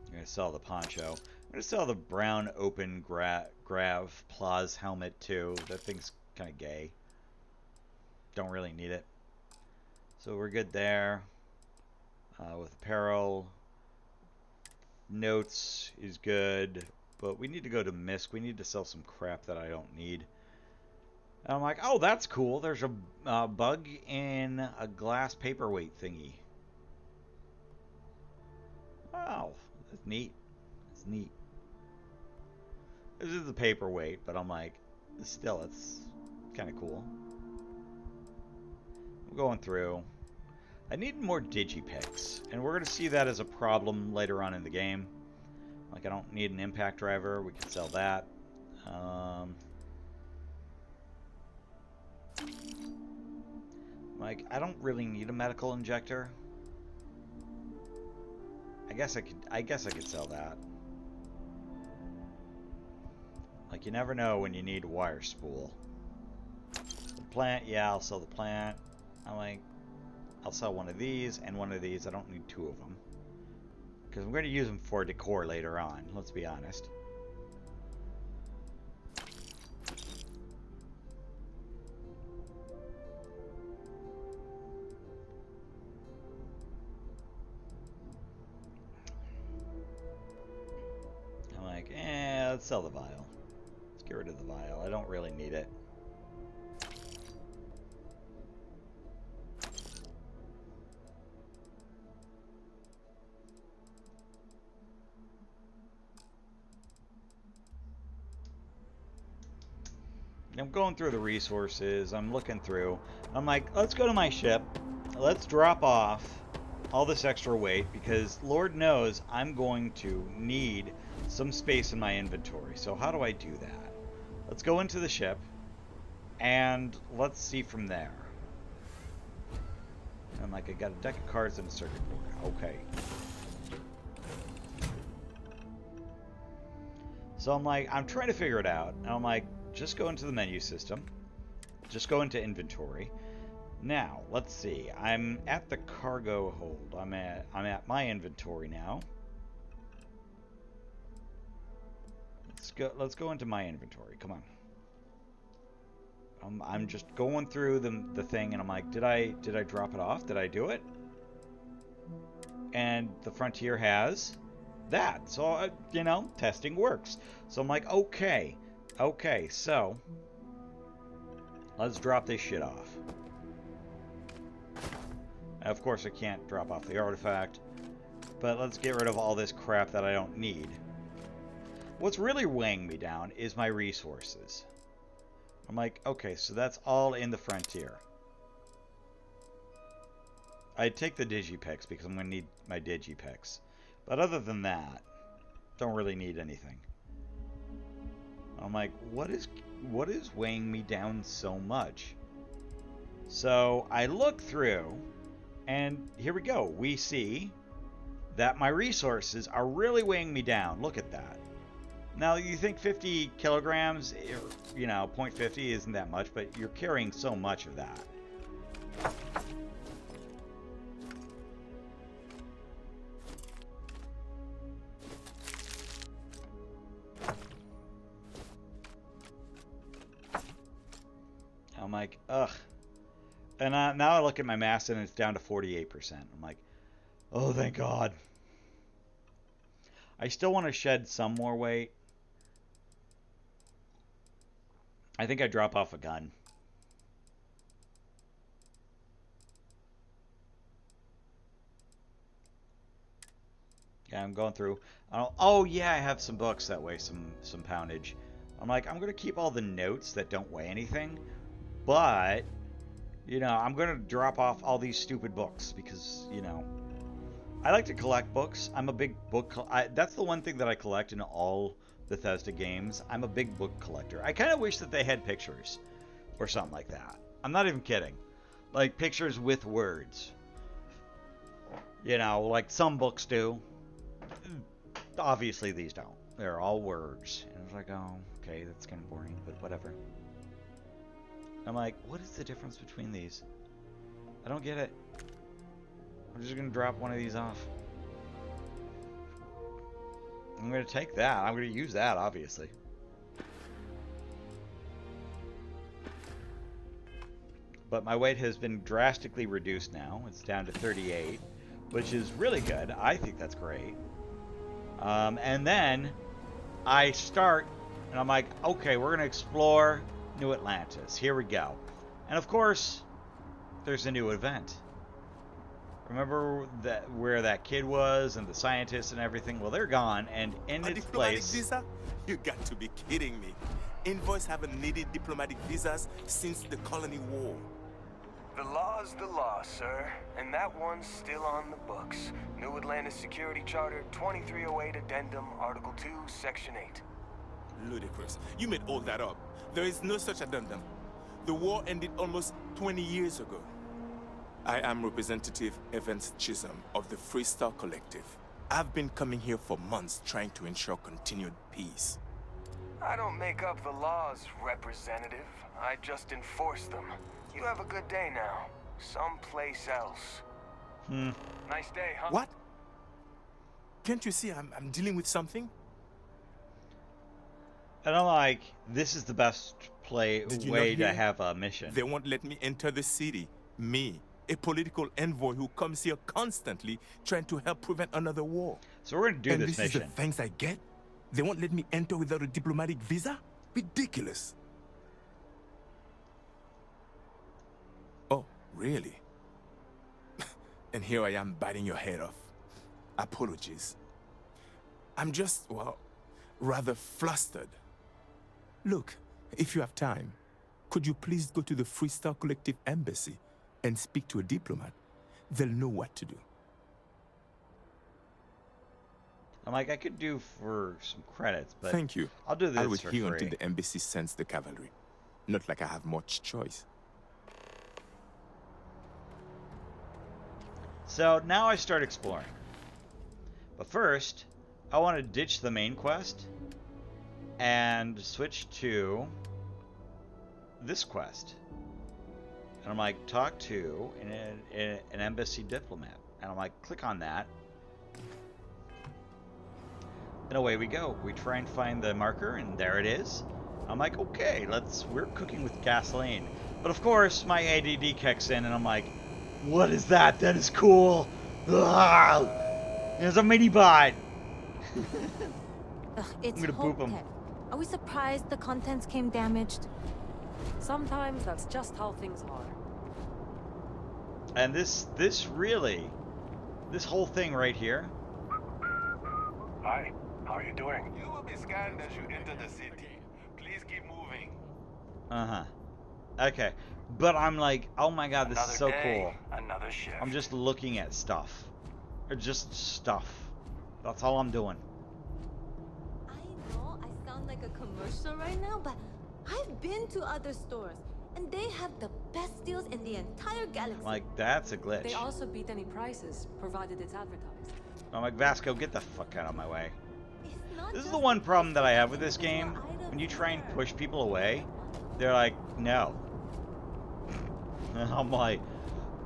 I'm going to sell the poncho. I'm going to sell the brown open Grav Plaz helmet too. That thing's kind of gay. Don't really need it. So we're good there. With apparel. Notes is good. But we need to go to MISC. We need to sell some crap that I don't need. And I'm like, oh, that's cool. There's a bug in a glass paperweight thingy. Wow, that's neat. It's neat. This is the paperweight, but I'm like, still, it's kind of cool. I'm going through. I need more digipicks, and we're going to see that as a problem later on in the game. Like, I don't need an impact driver. We can sell that. Like, I don't really need a medical injector. I guess I could sell that. Like, you never know when you need a wire spool. The plant, yeah, I'll sell the plant. I'm like, I'll sell one of these and one of these. I don't need two of them. Because I'm going to use them for decor later on, let's be honest. I'm like, let's sell the vial. Let's get rid of the vial. I don't really need it. I'm going through the resources. I'm looking through. I'm like, let's go to my ship. Let's drop off all this extra weight because Lord knows I'm going to need some space in my inventory. So how do I do that? Let's go into the ship and let's see from there. I'm like, I got a deck of cards and a circuit board. Okay. So I'm like, I'm trying to figure it out. And I'm like, just go into the menu system. Just go into inventory. Now, let's see. I'm at the cargo hold. I'm at my inventory now. Let's go into my inventory. Come on. I'm just going through the thing and I'm like, did I drop it off? Did I do it? And the Frontier has that. So, you know, testing works. So I'm like, okay. Okay, so let's drop this shit off. Of course, I can't drop off the artifact, but let's get rid of all this crap that I don't need. What's really weighing me down is my resources. I'm like, okay, so that's all in the Frontier. I'd take the digipicks because I'm going to need my digipicks. But other than that, don't really need anything. I'm like, what is weighing me down so much? So I look through, and here we go. We see that my resources are really weighing me down. Look at that. Now, you think 50 kilograms, you know, 0.50 isn't that much, but you're carrying so much of that. I'm like, ugh. And now I look at my mass and it's down to 48%. I'm like, oh, thank God. I still want to shed some more weight. I think I drop off a gun. Yeah, I'm going through. Oh, yeah, I have some books that weigh some poundage. I'm like, I'm going to keep all the notes that don't weigh anything. But, you know, I'm going to drop off all these stupid books because, you know, I like to collect books. I'm a big book... that's the one thing that I collect in all Bethesda games. I'm a big book collector. I kind of wish that they had pictures or something like that. I'm not even kidding. Like, pictures with words. You know, like some books do. Obviously, these don't. They're all words. And I was like, oh, okay, that's kind of boring, but whatever. I'm like, what is the difference between these? I don't get it. I'm just going to drop one of these off. I'm going to take that. I'm going to use that, obviously. But my weight has been drastically reduced now. It's down to 38, which is really good. I think that's great. And then I start, and I'm like, okay, we're going to explore New Atlantis. Here we go. And of course, there's a new event. Remember that where that kid was and the scientists and everything? Well, they're gone, and in its place... visa? You got to be kidding me. Envoys haven't needed diplomatic visas since the Colony War. The law's the law, sir. And that one's still on the books. New Atlantis Security Charter 2308 Addendum, Article 2, Section 8. Ludicrous. You made all that up. There is no such addendum. The war ended almost 20 years ago. I am Representative Evans Chisholm of the Freestar Collective. I've been coming here for months trying to ensure continued peace. I don't make up the laws, Representative. I just enforce them. You have a good day now. Someplace else. Nice day, huh? What? Can't you see I'm dealing with something? And I'm like, this is the best way to have a mission. They won't let me enter the city. Me, a political envoy who comes here constantly trying to help prevent another war. So we're going to do this mission. And this is the thanks I get? They won't let me enter without a diplomatic visa? Ridiculous. Oh, really? And here I am biting your head off. Apologies. I'm just, well, rather flustered. Look, if you have time, could you please go to the Freestar Collective Embassy and speak to a diplomat? They'll know what to do. I'm like, I could do for some credits, but thank you. I'll do this I will for here free. until the embassy sends the cavalry. Not like I have much choice. So now I start exploring. But first, I want to ditch the main quest and switch to this quest. And I'm like, talk to an embassy diplomat. And I'm like, click on that. And away we go. We try and find the marker, and there it is. I'm like, okay, we're cooking with gasoline. But of course, my ADD kicks in, and I'm like, what is that? That is cool. Ugh. There's a mini bot. It's I'm gonna boop him. Are we surprised the contents came damaged? Sometimes that's just how things are. And this whole thing right here. Hi, how are you doing? You will be scanned as you enter the city. Please keep moving. Uh-huh. Okay. But I'm like, oh my god, this Another is so day, cool. Another shift. I'm just looking at stuff. Or just stuff. That's all I'm doing. I know I sound like a commercial right now, but I've been to other stores, and they have the best deals in the entire galaxy. Like, that's a glitch. They also beat any prices, provided it's advertised. I'm like, Vasco, get the fuck out of my way. It's not This is just the one problem that I have with the this game. items When you try and there. push people away, they're like, no. And I'm like,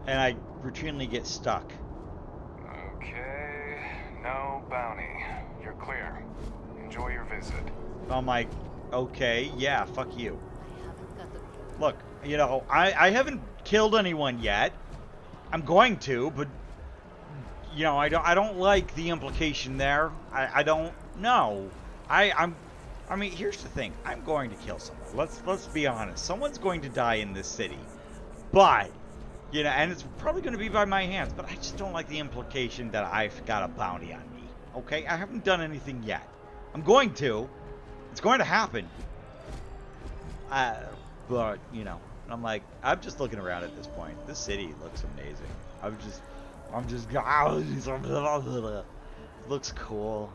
and I routinely get stuck. Okay, no bounty. You're clear. Enjoy your visit. I'm like, okay, yeah, fuck you. I haven't got the Look, you know, I haven't killed anyone yet. I'm going to, but you know, I don't like the implication there. I don't know. I mean, here's the thing. I'm going to kill someone. Let's be honest. Someone's going to die in this city. But, you know, and it's probably going to be by my hands, but I just don't like the implication that I've got a bounty on me. Okay? I haven't done anything yet. I'm going to. It's going to happen. But, you know, I'm like, I'm just looking around at this point. This city looks amazing. I'm just looks cool.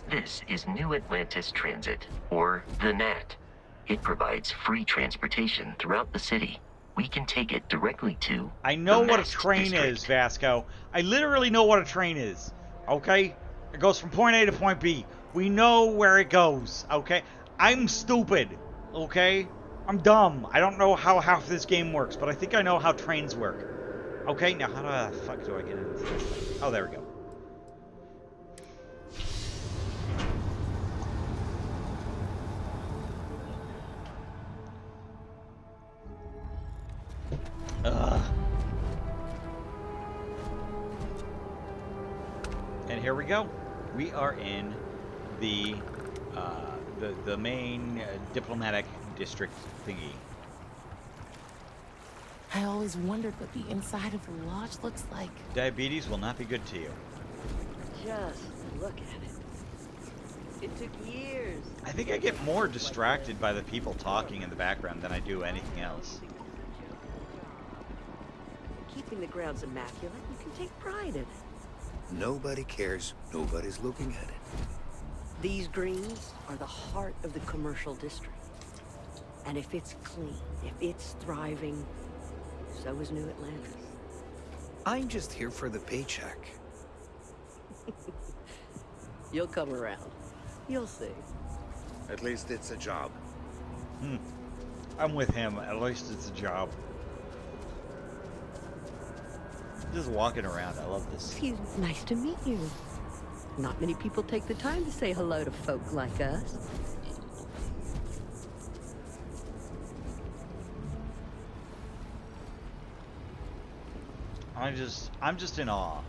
This is New Atlantis Transit, or the NAT. It provides free transportation throughout the city. We can take it directly to I know the what a Mast train District. is, Vasco. I literally know what a train is. Okay? It goes from point A to point B. We know where it goes. Okay? I'm stupid. Okay? I'm dumb. I don't know how half this game works, but I think I know how trains work. Okay? Now, how the fuck do I get into this? Oh, there we go. Ugh. And here we go. We are in the the main diplomatic district thingy. I always wondered what the inside of the lodge looks like. Diabetes will not be good to you. Just look at it. It took years. I think I get more distracted by the people talking in the background than I do anything else. Keeping the grounds immaculate, you can take pride in it. Nobody cares. Nobody's looking at it. These greens are the heart of the commercial district. And if it's clean, if it's thriving, so is New Atlantis. I'm just here for the paycheck. You'll come around. You'll see. At least it's a job. I'm with him. At least it's a job. Just walking around. I love this. Nice to meet you. Not many people take the time to say hello to folk like us. I'm just in awe,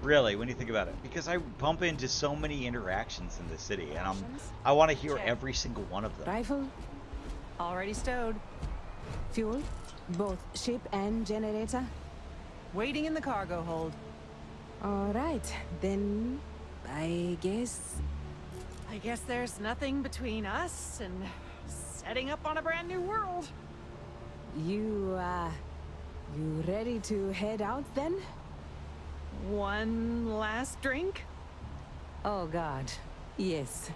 really, when you think about it, because I bump into so many interactions in this city, and I want to hear every single one of them. Rifle, already stowed. fuel, both ship and generator. Waiting in the cargo hold. All right, then I guess there's nothing between us and setting up on a brand new world. You ready to head out then? One last drink? Oh God, yes.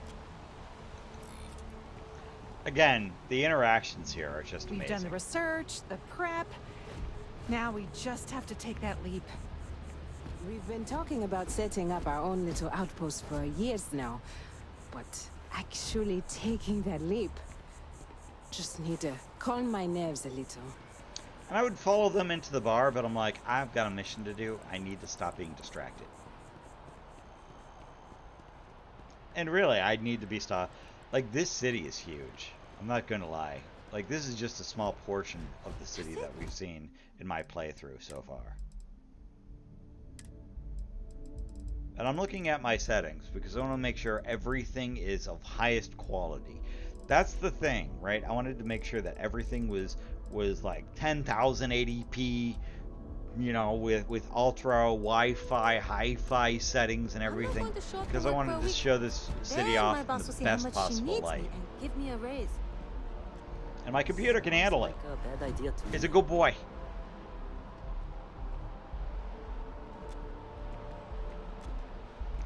Again, the interactions here are just amazing. We've done the research, the prep. Now we just have to take that leap. We've been talking about setting up our own little outpost for years now, but actually taking that leap, just need to calm my nerves a little. And I would follow them into the bar, but I'm like, I've got a mission to do. I need to stop being distracted. And really, I need to be stopped. Like, this city is huge. I'm not going to lie. Like, this is just a small portion of the city that we've seen in my playthrough so far. And I'm looking at my settings because I want to make sure everything is of highest quality. That's the thing, right? I wanted to make sure that everything was like 10,080p, you know, with ultra Wi-Fi, hi-fi settings and everything, because I wanted to show this city off in the best possible light. Give me a raise. And my computer can handle it. Like a bad idea to me. It's a good boy.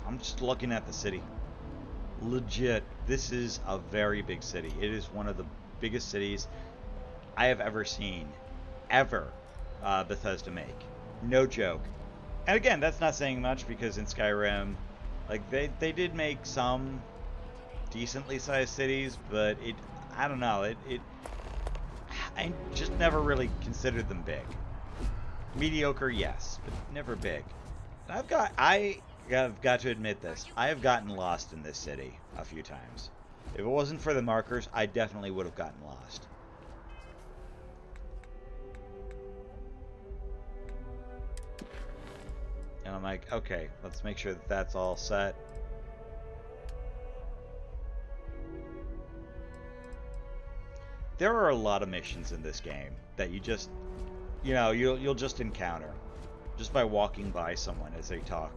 I'm just looking at the city. Legit, this is a very big city. It is one of the biggest cities I have ever seen, ever, Bethesda make. No joke. And again, that's not saying much because in Skyrim, like, they did make some decently sized cities, but I don't know, I just never really considered them big. Mediocre, yes, but never big. And I've got to admit this. I have gotten lost in this city a few times. If it wasn't for the markers, I definitely would have gotten lost. And I'm like, okay, let's make sure that that's all set. There are a lot of missions in this game that you just, you know, you'll just encounter just by walking by someone as they talk.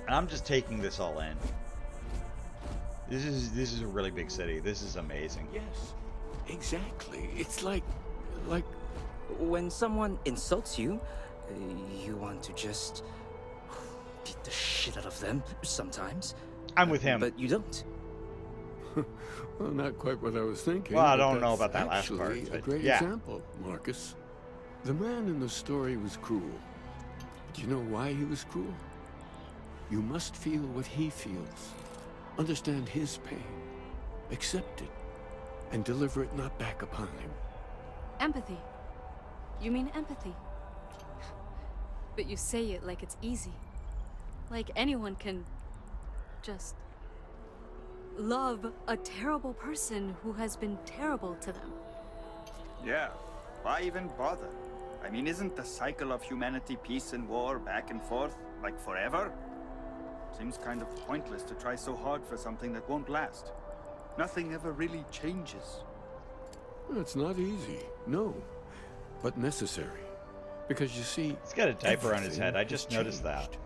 And I'm just taking this all in. This is a really big city. This is amazing. Yes, exactly. It's like when someone insults you, you want to just beat the shit out of them sometimes. I'm with him. But you don't. Well, not quite what I was thinking. Well, I don't know about that last part. Actually, a but great yeah. example, Marcus. The man in the story was cruel. Do you know why he was cruel? You must feel what he feels. Understand his pain. Accept it. And deliver it not back upon him. Empathy. You mean empathy? But you say it like it's easy. Like anyone can just love a terrible person who has been terrible to them. Yeah, why even bother? I mean, isn't the cycle of humanity peace and war back and forth, like forever? Seems kind of pointless to try so hard for something that won't last. Nothing ever really changes. It's not easy, no, but necessary. Because you see, he's got a diaper on his everything head. I just has noticed that. changed.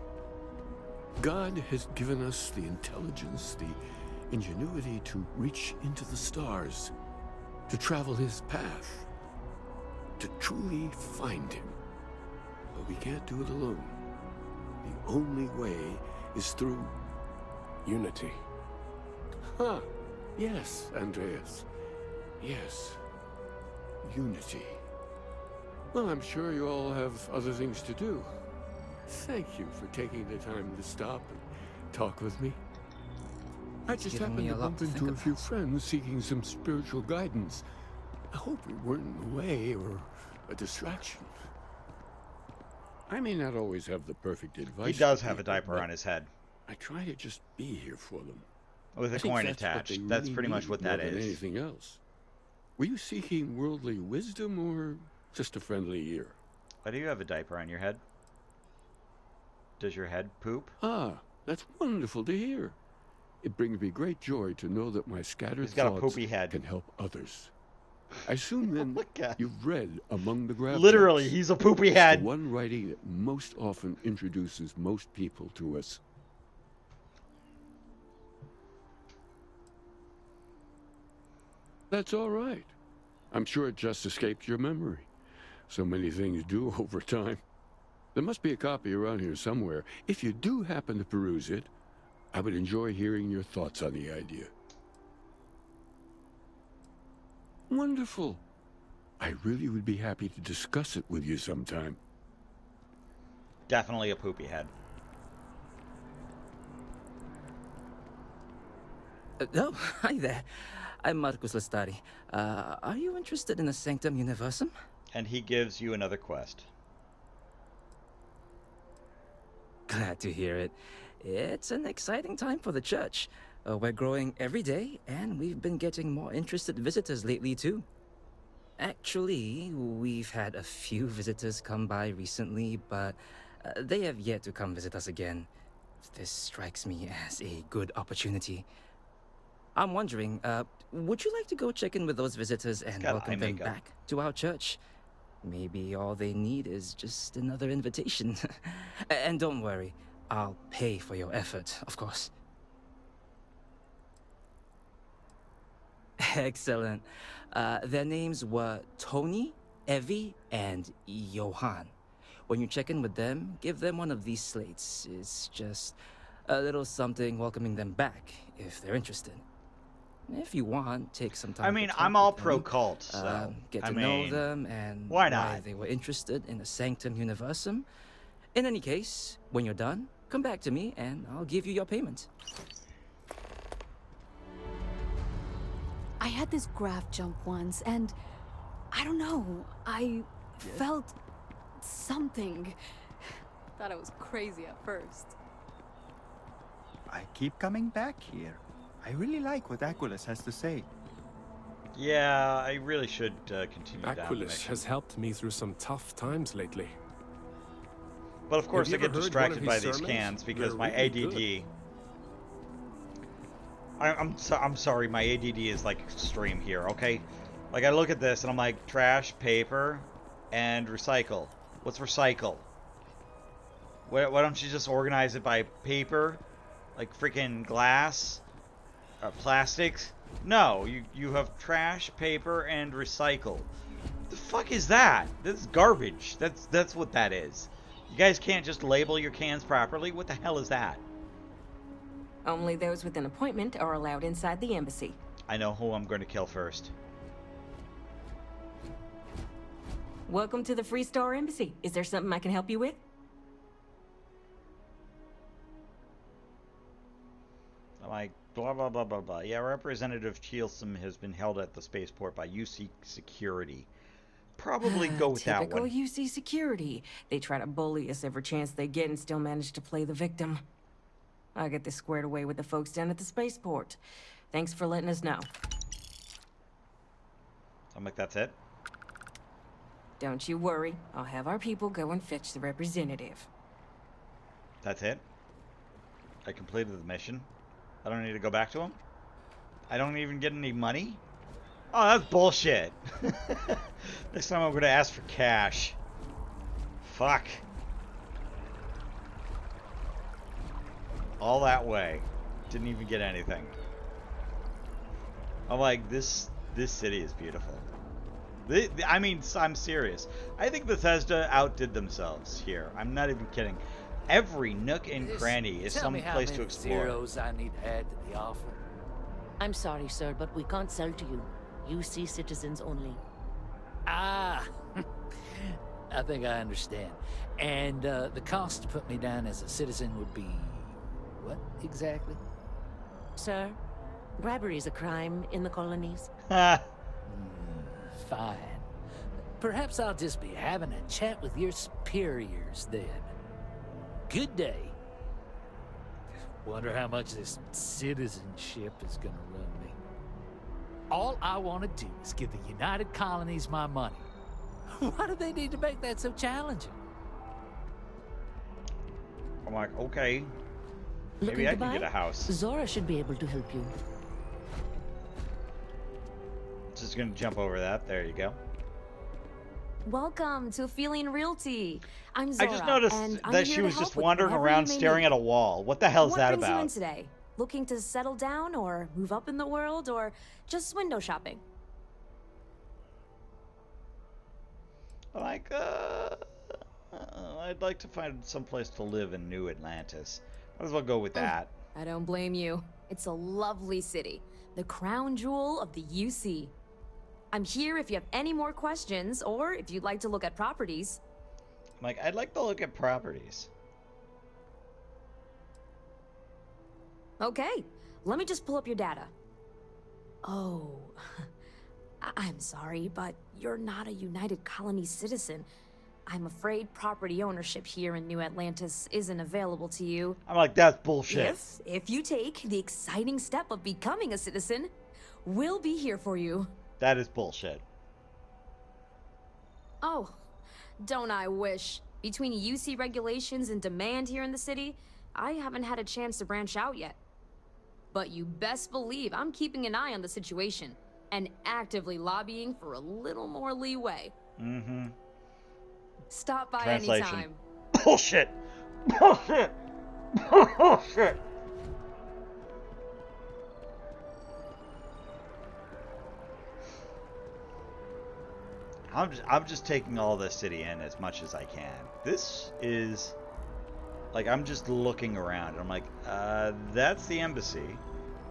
God has given us the intelligence, the ingenuity to reach into the stars, to travel his path, to truly find him. But we can't do it alone. The only way is through unity. Huh. Yes, Andreas. Yes. Unity. Well, I'm sure you all have other things to do. Thank you for taking the time to stop and talk with me. I just giving happened me to a lot bump to into think a few friends seeking some spiritual guidance. I hope we weren't in the way or a distraction. I may not always have the perfect advice. He does for have a people, diaper but on his head. I try to just be here for them. With a I think coin that's what attached. they That's really pretty much need what more that than is. anything else. Were you seeking worldly wisdom or just a friendly ear? Why do you have a diaper on your head? Does your head poop? Ah, that's wonderful to hear. It brings me great joy to know that my scattered He's got a thoughts poopy head. can help others. I assume then at- you've read Among the Grab Literally, Notes. he's a poopy It's head. the one writing that most often introduces most people to us. That's all right. I'm sure it just escaped your memory. So many things do over time. There must be a copy around here somewhere. If you do happen to peruse it, I would enjoy hearing your thoughts on the idea. Wonderful. I really would be happy to discuss it with you sometime. Definitely a poopy head. Oh, hi there. I'm Marcus Lestari. Are you interested in the Sanctum Universum? And he gives you another quest. Glad to hear it. It's an exciting time for the church. We're growing every day, and we've been getting more interested visitors lately, too. Actually, we've had a few visitors come by recently, but they have yet to come visit us again. This strikes me as a good opportunity. I'm wondering, would you like to go check in with those visitors and welcome them back to our church? Maybe all they need is just another invitation. And don't worry, I'll pay for your effort, of course. Excellent. Their names were Tony, Evie, and Johan. When you check in with them, give them one of these slates. It's just a little something welcoming them back, if they're interested. If you want, take some time. I mean, I'm all pro cult, so get to know them and why not? they were interested in the Sanctum Universum. In any case, when you're done, come back to me and I'll give you your payment. I had this graph jump once, and I don't know, I felt something. Thought I was crazy at first. I keep coming back here. I really like what Aquilus has to say. Yeah, I really should continue down the Aquilus mission. has helped me through some tough times lately. But of course, I Have you get ever heard distracted one by of his these sermons? cans because They're my really ADD. I'm sorry, my ADD is like extreme here. Okay, like I look at this and I'm like trash, paper, and recycle. What's recycle? Why don't you just organize it by paper, like freaking glass, plastics? No, you have trash, paper, and recycle. The fuck is that? That's garbage. That's what that is. You guys can't just label your cans properly? What the hell is that? Only those with an appointment are allowed inside the embassy. I know who I'm going to kill first. Welcome to the Free Star Embassy. Is there something I can help you with? I'm like, blah, blah, blah, blah, blah. Yeah, Representative Chielsom has been held at the spaceport by UC Security. Probably go with that Typical one. UC security. They try to bully us every chance they get and still manage to play the victim. I'll get this squared away with the folks down at the spaceport. Thanks for letting us know. I'm like, that's it? Don't you worry. I'll have our people go and fetch the representative. That's it? I completed the mission. I don't need to go back to him. I don't even get any money. Oh, that's bullshit. Next time I'm going to ask for cash. Fuck. All that way. Didn't even get anything. I'm like, this city is beautiful. I mean, I'm serious. I think Bethesda outdid themselves here. I'm not even kidding. Every nook and cranny is some place to explore. Zeros I need to add to the offer. I'm sorry, sir, but we can't sell to you. UC citizens only. Ah, I think I understand. And the cost to put me down as a citizen would be what exactly? Sir, bribery is a crime in the colonies. Fine. Perhaps I'll just be having a chat with your superiors then. Good day. Wonder how much this citizenship is gonna run me. All I want to do is give the United Colonies my money. Why do they need to make that so challenging? I'm like, okay. Looking Maybe I to can buy? get a house. Zora should be able to help you. Just gonna jump over that. There you go. Welcome to Feeling Realty. I'm Zora. I just noticed and I'm that here she to was help just with wandering whatever around you may staring need. at a wall. What the hell is that What brings you in about? today? Looking to settle down or move up in the world or just window shopping? Like, I'd like to find some place to live in New Atlantis. Might as well go with that. I don't blame you. It's a lovely city, the crown jewel of the UC. I'm here if you have any more questions or if you'd like to look at properties. Like, I'd like to look at properties. Okay, let me just pull up your data. Oh, I'm sorry, but you're not a United Colony citizen. I'm afraid property ownership here in New Atlantis isn't available to you. I'm like, that's bullshit. If you take the exciting step of becoming a citizen, we'll be here for you. That is bullshit. Oh, don't I wish. Between UC regulations and demand here in the city, I haven't had a chance to branch out yet. But you best believe I'm keeping an eye on the situation and actively lobbying for a little more leeway. Mm-hmm. Stop by Translation. anytime. Bullshit. Bullshit. Bullshit. I'm just taking all this city in as much as I can. This is like, I'm just looking around. I'm like, that's the embassy.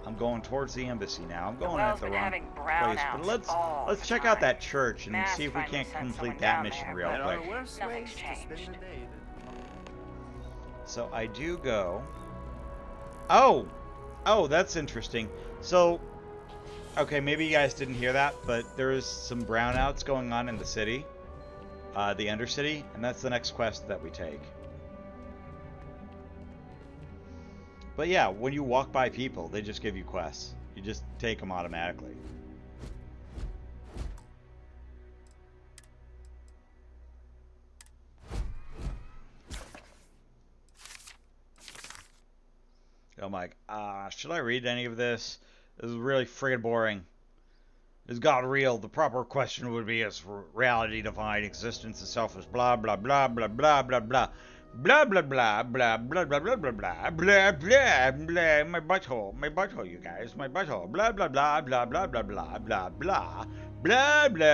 I'm going towards the embassy now. I'm going at the wrong place. But let's check out that church and see if we can't complete that mission real quick. Nothing's changed. So I do go. Oh, that's interesting. So, okay, maybe you guys didn't hear that, but there is some brownouts going on in the city, the Undercity, and that's the next quest that we take. But yeah, when you walk by people, they just give you quests. You just take them automatically. I'm like, should I read any of this? This is really friggin' boring. Is God real? The proper question would be, is reality divine? Existence itself is blah blah blah blah blah blah blah. Blah blah blah blah blah blah blah blah blah blah blah blah. My butthole, you guys, my butthole. Blah blah blah blah blah blah blah blah blah blah blah blah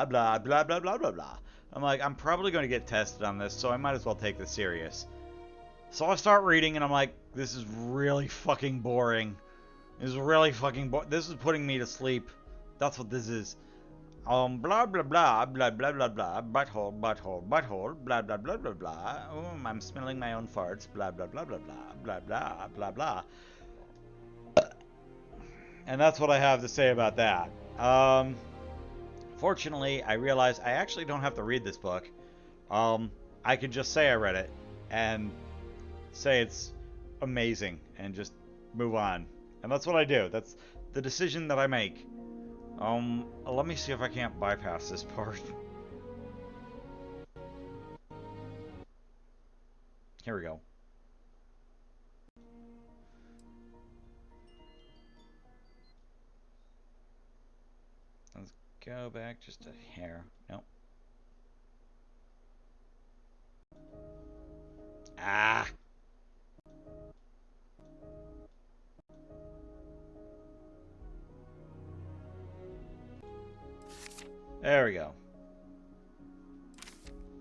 blah blah blah blah blah blah blah. I'm like, I'm probably going to get tested on this, so I might as well take this serious. So I start reading, and I'm like, this is really fucking boring. This is really fucking boring. This is putting me to sleep. That's what this is. Blah blah blah blah blah blah blah butthole butthole butthole blah blah blah blah blah. I'm smelling my own farts. Blah blah blah blah blah blah blah blah blah. And that's what I have to say about that. Fortunately, I realized I actually don't have to read this book. I could just say I read it and say it's amazing and just move on. And that's what I do. That's the decision that I make. Let me see if I can't bypass this part. Here we go. go back just a hair. Nope. Ah. There we go.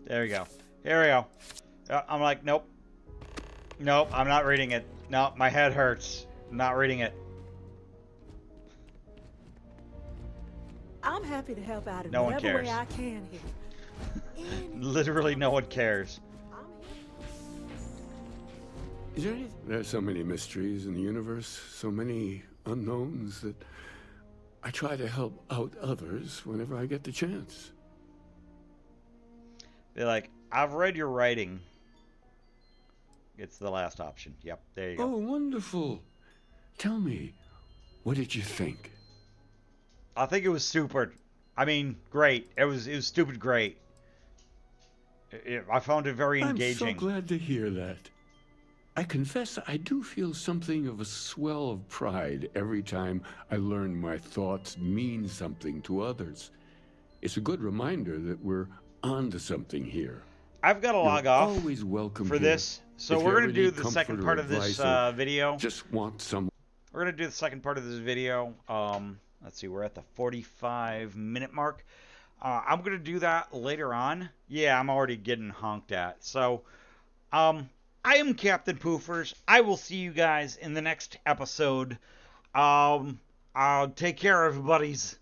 There we go. Here we go. I'm like, nope. Nope, I'm not reading it. No, my head hurts. I'm not reading it. I'm happy to help out in No one whatever way cares. I can here. Literally no one cares. Is there any... There's so many mysteries in the universe, so many unknowns that I try to help out others whenever I get the chance. They're like, I've read your writing. It's the last option. Yep, there you go. Oh, wonderful. Tell me, what did you think? I think it was super. I mean, great. It was stupid great. I found it very engaging. I'm so glad to hear that. I confess I do feel something of a swell of pride every time I learn my thoughts mean something to others. It's a good reminder that we're on to something here. I've got to log off always welcome for here. this. So If we're you going ever to do need the comfort second or part of this advice or video. Just want some. We're going to do the second part of this video. Let's see, we're at the 45-minute mark. I'm going to do that later on. Yeah, I'm already getting honked at. So, I am Captain Poofers. I will see you guys in the next episode. Take care, everybody's.